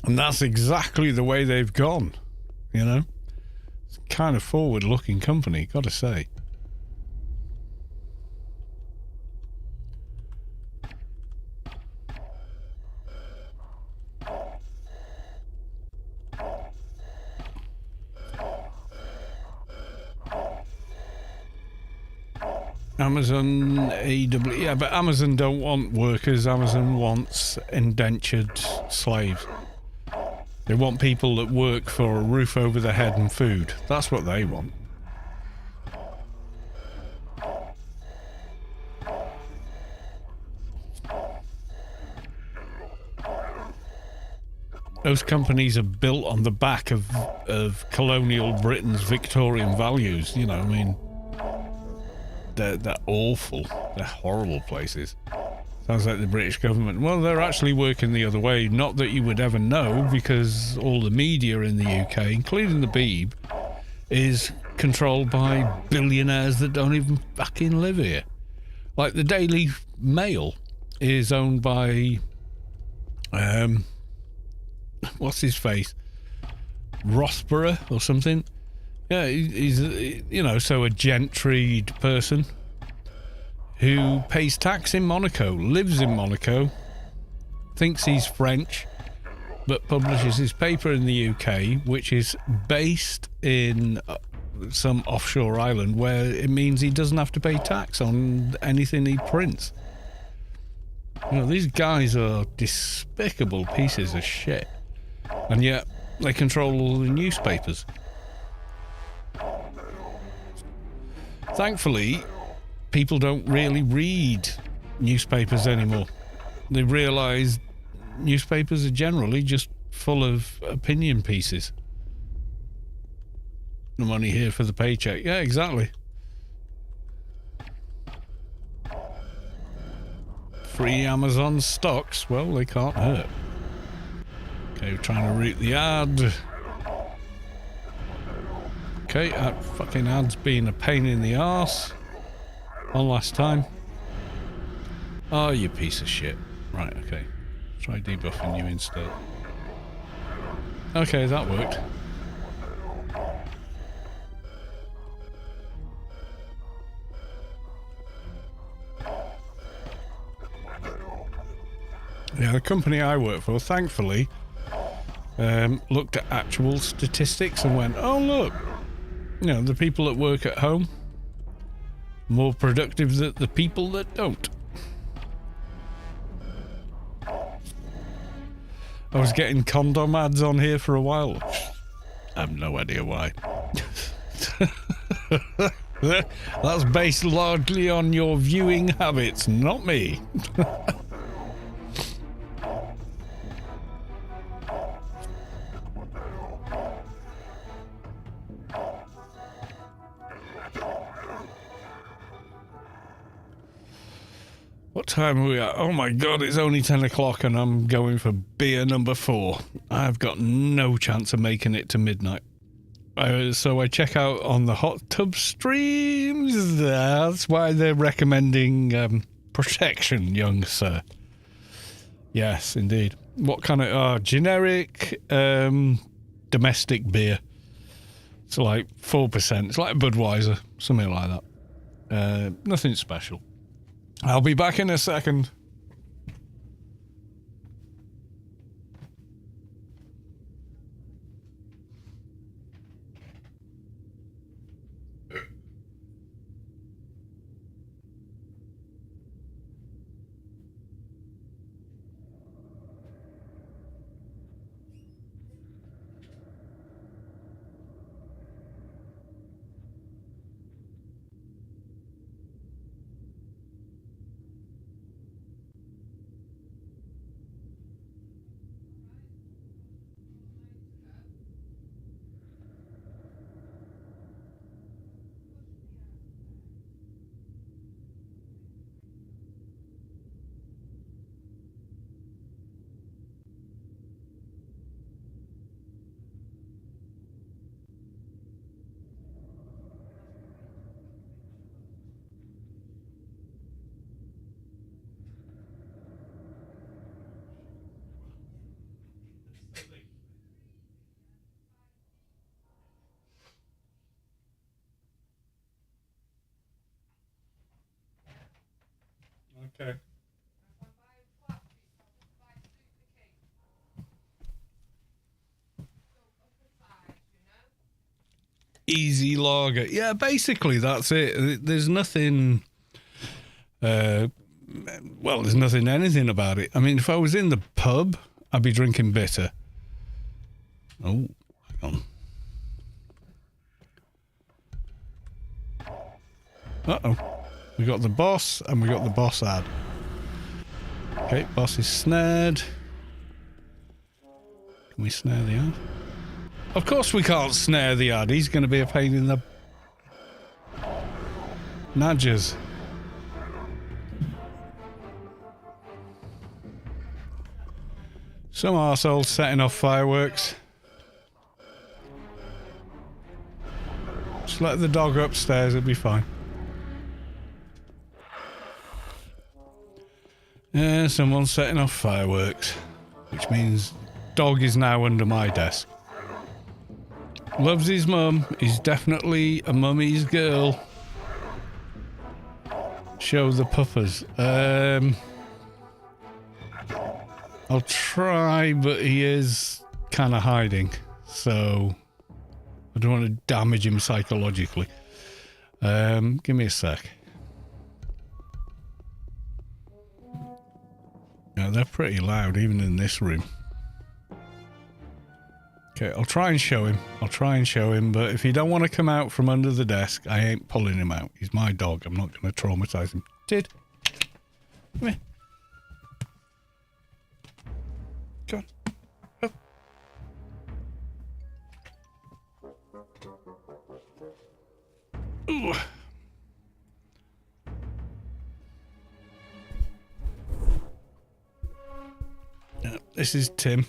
And that's exactly the way they've gone. You know, it's kind of forward-looking company, gotta say. Amazon AW, yeah, but Amazon don't want workers. Amazon wants indentured slaves. They want people that work for a roof over their head and food. That's what they want. those companies are built on the back of colonial Britain's Victorian values. You know, I mean, they're awful. They're horrible places. Sounds like the British government. Well, they're actually working the other way. Not that you would ever know, because all the media in the UK, including the Beeb, is controlled by billionaires that don't even fucking live here. Like the Daily Mail is owned by, what's his face? Rossborough or something. Yeah, he's, you know, so a gentried person who pays tax in Monaco, lives in Monaco, thinks he's French, but publishes his paper in the UK, which is based in some offshore island where it means he doesn't have to pay tax on anything he prints. You know, these guys are despicable pieces of shit, and yet they control all the newspapers. Thankfully, people don't really read newspapers anymore. They realise newspapers are generally just full of opinion pieces. I'm only here for the paycheck. Yeah, exactly. Free Amazon stocks. Well, they can't hurt. Okay, we're trying to route the ad. Okay, that fucking ad's been a pain in the arse. One last time. Oh, you piece of shit. Right, okay. Try debuffing you instead. Okay, that worked. Yeah, the company I work for, thankfully, looked at actual statistics and went, oh, look, you know, the people that work at home, more productive than the people that don't. I was getting condom ads on here for a while. I have no idea why. That's based largely on your viewing habits, not me. What time are we at? Oh my god, it's only 10 o'clock and I'm going for beer number 4. I've got no chance of making it to midnight. So I check out on the hot tub streams. That's why they're recommending protection, young sir. Yes, indeed. What kind of generic domestic beer? It's like 4%. It's like a Budweiser, something like that. Nothing special. I'll be back in a second. Okay. Easy lager. Yeah, basically that's it. There's nothing well, there's nothing anything about it. I mean, if I was in the pub, I'd be drinking bitter. Oh, hang on. Uh-oh. We got the boss and we got the boss ad. Okay, boss is snared. Can we snare the ad? Of course we can't snare the ad. He's going to be a pain in the... Nudges. Some arsehole setting off fireworks. Just let the dog upstairs, it'll be fine. Yeah, someone's setting off fireworks. Which means dog is now under my desk. Loves his mum. He's definitely a mummy's girl. Show the puppers. I'll try, but he is kind of hiding. So I don't want to damage him psychologically. Give me a sec. Yeah, they're pretty loud, even in this room. Okay, I'll try and show him. But if he don't want to come out from under the desk, I ain't pulling him out. He's my dog. I'm not going to traumatize him. Tid. Come here. Come on. Up. Ooh. Yeah, this is Tim.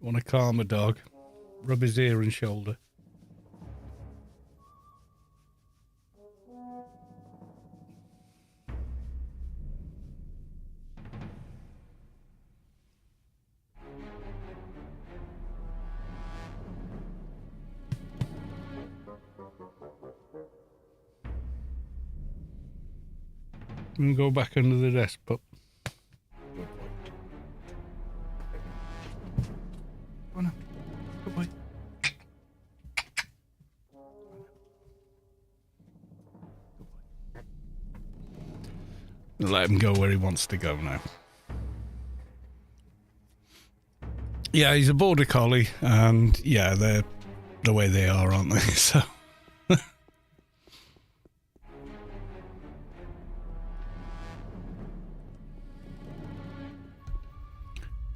Want to calm a dog? Rub his ear and shoulder. And go back under the desk, pup. Oh no. Good boy. Let him go where he wants to go now. Yeah, he's a border collie, and yeah, they're the way they are, aren't they? So.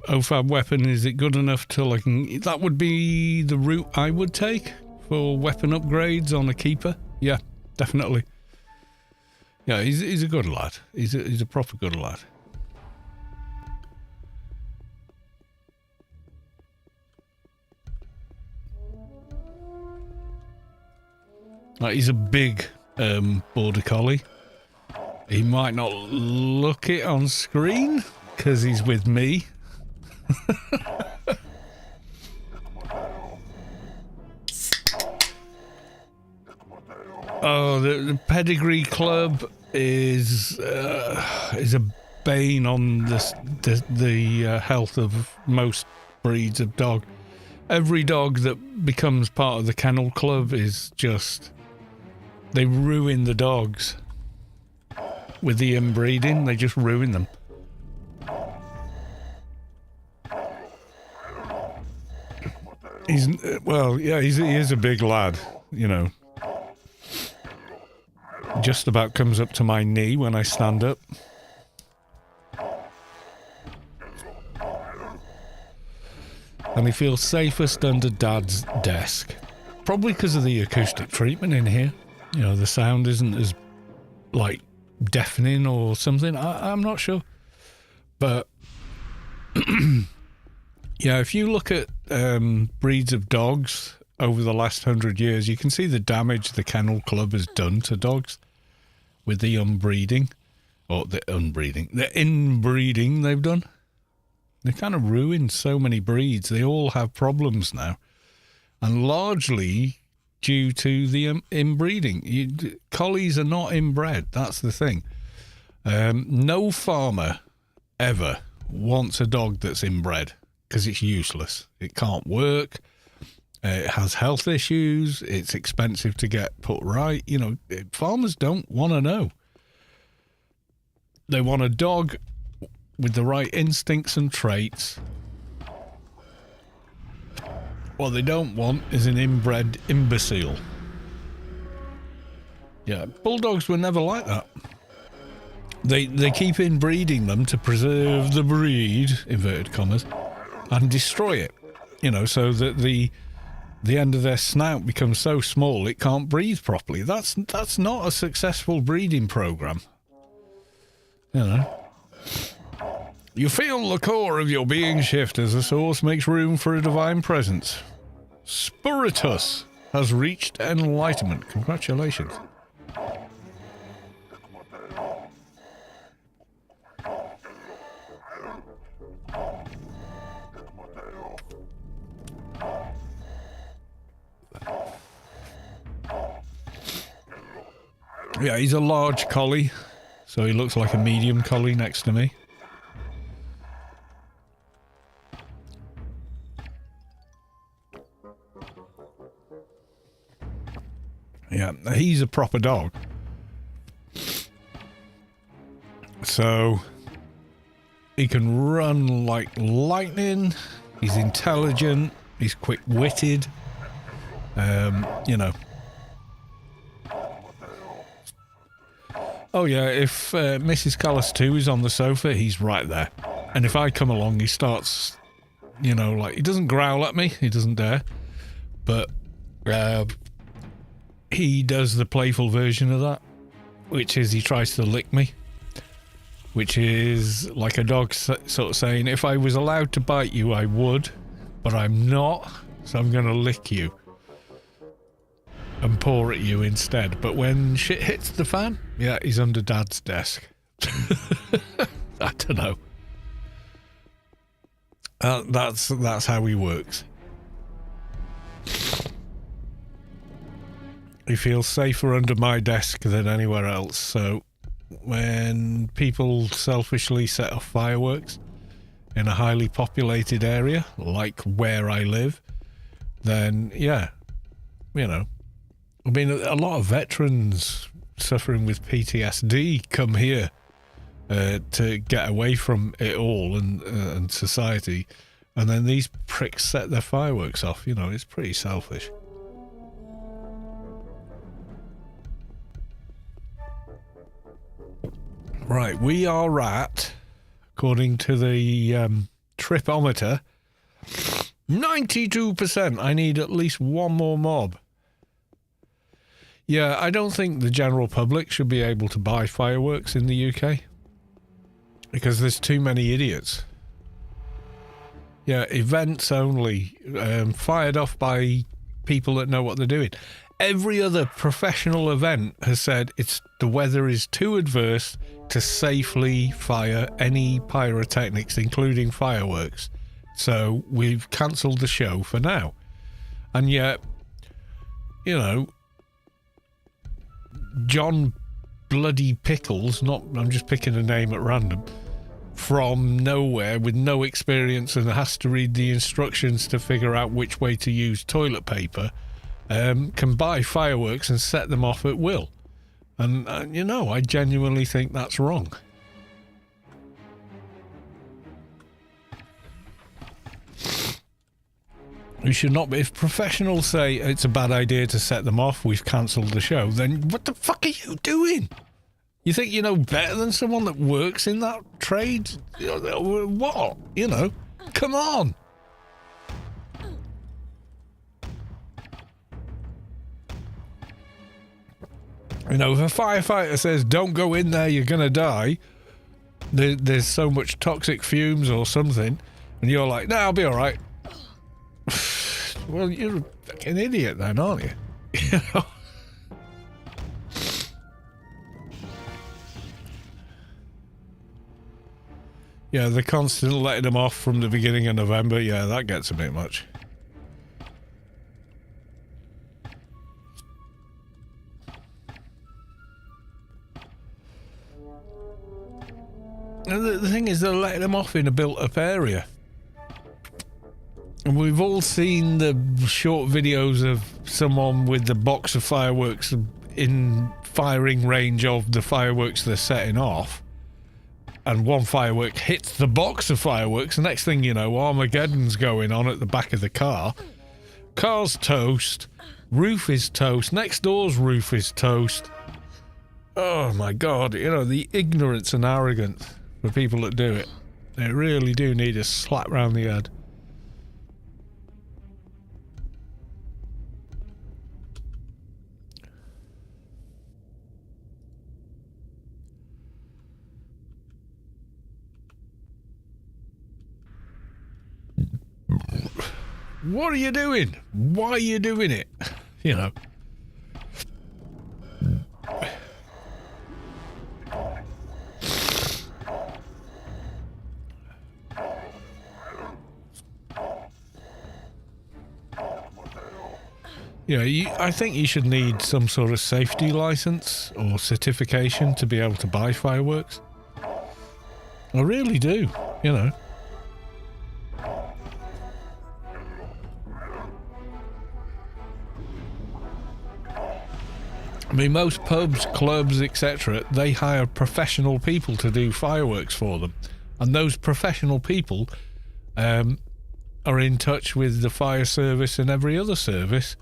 OFAB weapon, is it good enough till I can... That would be the route I would take for weapon upgrades on a keeper. Yeah, definitely. Yeah, he's a good lad. He's a proper good lad. Like, he's a big border collie. He might not look it on screen because he's with me. Oh, the pedigree club is a bane on the health of most breeds of dog. Every dog that becomes part of the kennel club is just... They ruin the dogs. With the inbreeding, they just ruin them. Well, yeah, he is a big lad, you know. Just about comes up to my knee when I stand up. And he feels safest under Dad's desk. Probably because of the acoustic treatment in here. You know, the sound isn't as, like, deafening or something. I'm not sure. But... Yeah, if you look at breeds of dogs over the last 100 years, you can see the damage the Kennel Club has done to dogs with the inbreeding they've done. They kind of ruined so many breeds. They all have problems now, and largely due to the inbreeding. Collies are not inbred. That's the thing. No farmer ever wants a dog that's inbred. Because it's useless. It can't work. It has health issues. It's expensive to get put right. You know, farmers don't want to know. They want a dog with the right instincts and traits. What they don't want is an inbred imbecile. Yeah, bulldogs were never like that. They keep inbreeding them to preserve the breed, inverted commas, and destroy it. You know, so that the end of their snout becomes so small it can't breathe properly. That's not a successful breeding program. You know. You feel the core of your being shift as the source makes room for a divine presence. Spiritus has reached enlightenment. Congratulations. Yeah, he's a large collie, so he looks like a medium collie next to me. Yeah, he's a proper dog. So he can run like lightning. He's intelligent. He's quick-witted. You know. Oh yeah, if Mrs. Callis 2 is on the sofa, he's right there. And if I come along, he starts, you know, like, he doesn't growl at me. He doesn't dare. But he does the playful version of that, which is he tries to lick me, which is like a dog sort of saying, if I was allowed to bite you, I would, but I'm not, so I'm going to lick you and paw at you instead. But when shit hits the fan, yeah, he's under Dad's desk. I don't know. That's how he works. He feels safer under my desk than anywhere else. So when people selfishly set off fireworks in a highly populated area, like where I live, then yeah, you know, I mean, a lot of veterans suffering with PTSD come here to get away from it all and society, and then these pricks set their fireworks off. You know, it's pretty selfish. Right, we are at, according to the tripometer, 92%. I need at least one more mob. Yeah, I don't think the general public should be able to buy fireworks in the UK because there's too many idiots. Yeah, events only, fired off by people that know what they're doing. Every other professional event has said the weather is too adverse to safely fire any pyrotechnics, including fireworks. So we've cancelled the show for now. And yet, you know, John Bloody Pickles, I'm just picking a name at random, from nowhere with no experience and has to read the instructions to figure out which way to use toilet paper, can buy fireworks and set them off at will. And you know, I genuinely think that's wrong. We should not be. If professionals say it's a bad idea to set them off, we've cancelled the show, then what the fuck are you doing? You think you know better than someone that works in that trade? What? You know? Come on! You know, if a firefighter says, don't go in there, you're going to die, there's so much toxic fumes or something, and you're like, nah, I'll be all right. Well, you're an idiot then, aren't you? You know? Yeah, the constant letting them off from the beginning of November, yeah, that gets a bit much. And the thing is, they're letting them off in a built-up area. And we've all seen the short videos of someone with the box of fireworks in firing range of the fireworks they're setting off. And one firework hits the box of fireworks. The next thing you know, Armageddon's going on at the back of the car. Car's toast. Roof is toast. Next door's roof is toast. Oh my God, you know, the ignorance and arrogance for people that do it. They really do need a slap round the head. What are you doing? Why are you doing it? You know. I think you should need some sort of safety license or certification to be able to buy fireworks. I really do, you know. I mean, most pubs, clubs, etc., they hire professional people to do fireworks for them. And those professional people are in touch with the fire service and every other service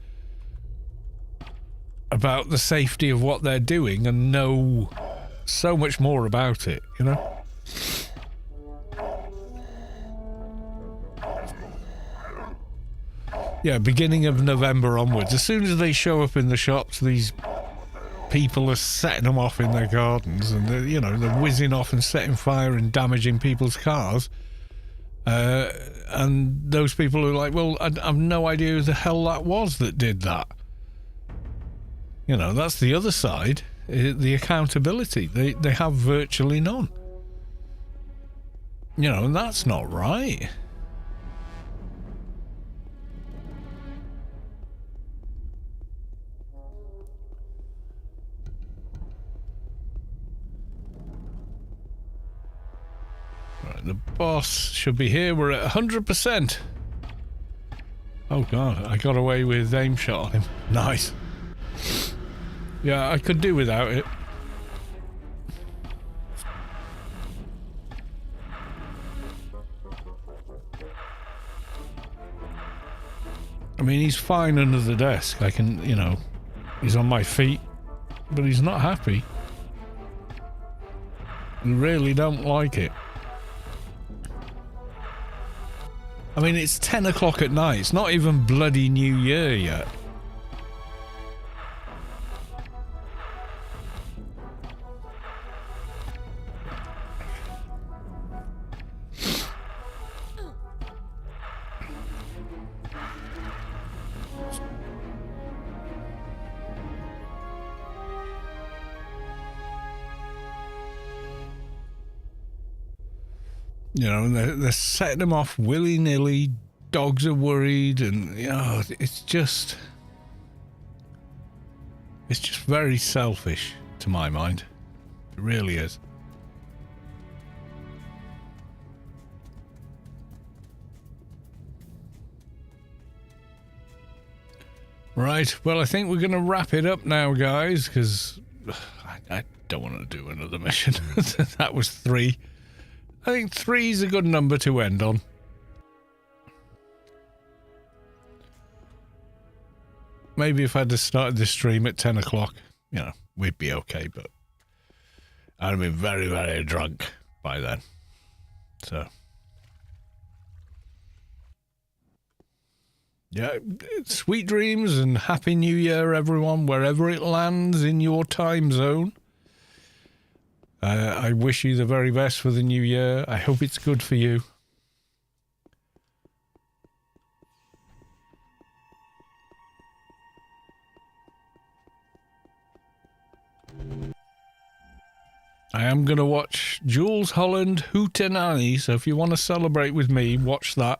about the safety of what they're doing and know so much more about it, you know? Yeah, beginning of November onwards. As soon as they show up in the shops, these people are setting them off in their gardens and, they're whizzing off and setting fire and damaging people's cars. And those people are like, well, I've no idea who the hell that was that did that. You know, that's the other side, the accountability. They have virtually none. You know, and that's not right. Right, the boss should be here. We're at 100%. Oh, God, I got away with aim shot on him. Nice. Yeah, I could do without it. I mean, he's fine under the desk. I can, he's on my feet, but he's not happy. We really don't like it. I mean, it's 10 o'clock at night. It's not even bloody New Year yet. You know, they're setting them off willy-nilly. Dogs are worried, and it's just very selfish to my mind. It really is. Right, well, I think we're going to wrap it up now, guys, because I don't want to do another mission. That was 3. I think 3 is a good number to end on. Maybe if I'd have started the stream at 10 o'clock, we'd be okay, but I'd have been very, very drunk by then. So, yeah, sweet dreams and Happy New Year, everyone, wherever it lands in your time zone. I wish you the very best for the new year. I hope it's good for you. I am going to watch Jules Holland Hootenanny, so if you want to celebrate with me, watch that.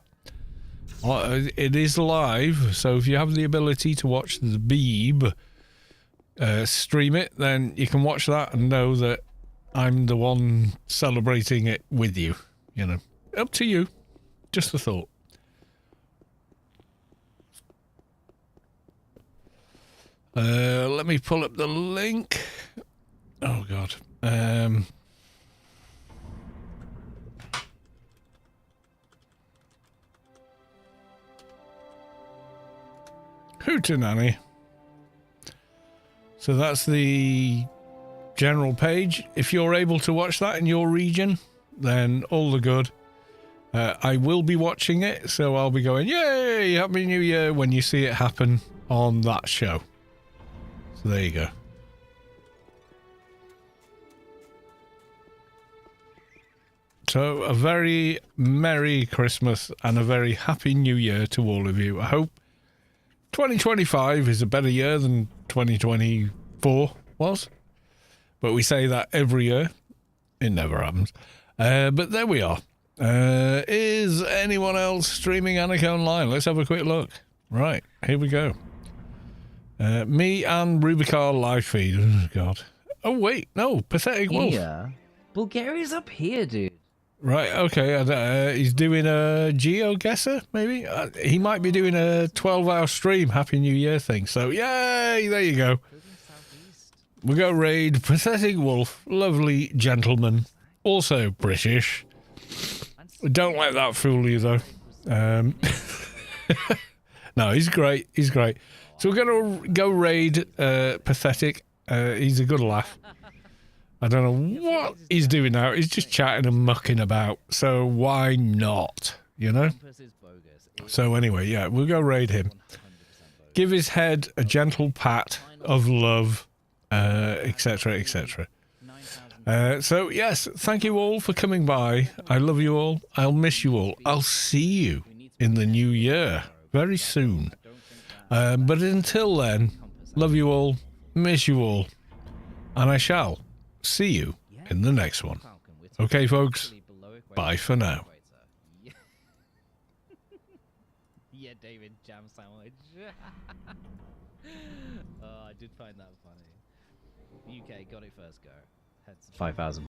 It is live, so if you have the ability to watch the Beeb stream it, then you can watch that and know that I'm the one celebrating it with you. Up to you. Just a thought. Let me pull up the link. Oh, God. Hootenanny. So that's the general page. If you're able to watch that in your region, then all the good. I will be watching it, so I'll be going, yay, Happy New Year, when you see it happen on that show. So there you go. So a very Merry Christmas and a very Happy New Year to all of you. I hope 2025 is a better year than 2024 was. But we say that every year. It never happens. But there we are. Is anyone else streaming Anarchy Online? Let's have a quick look. Right, here we go. Me and Rubicar live feed. Oh, God. Oh, wait. No, Pathetic Wolf. Yeah. Bulgaria's up here, dude. Right, okay. He's doing a GeoGuessr, maybe? He might be doing a 12-hour stream Happy New Year thing. So, yay! There you go. We go raid Pathetic Wolf. Lovely gentleman. Also British. Don't let that fool you, though. No, he's great. He's great. So we're going to go raid Pathetic. He's a good laugh. I don't know what he's doing now. He's just chatting and mucking about. So why not? You know? So anyway, yeah, we'll go raid him. Give his head a gentle pat of love, etc., etc. So, yes, thank you all for coming by. I love you all. I'll miss you all. I'll see you in the new year very soon. But until then, love you all, miss you all, and I shall see you in the next one. Okay, folks? Bye for now. Yeah, David, jam sandwich. Oh, I did find that funny. UK got it first go. Hence 5,000.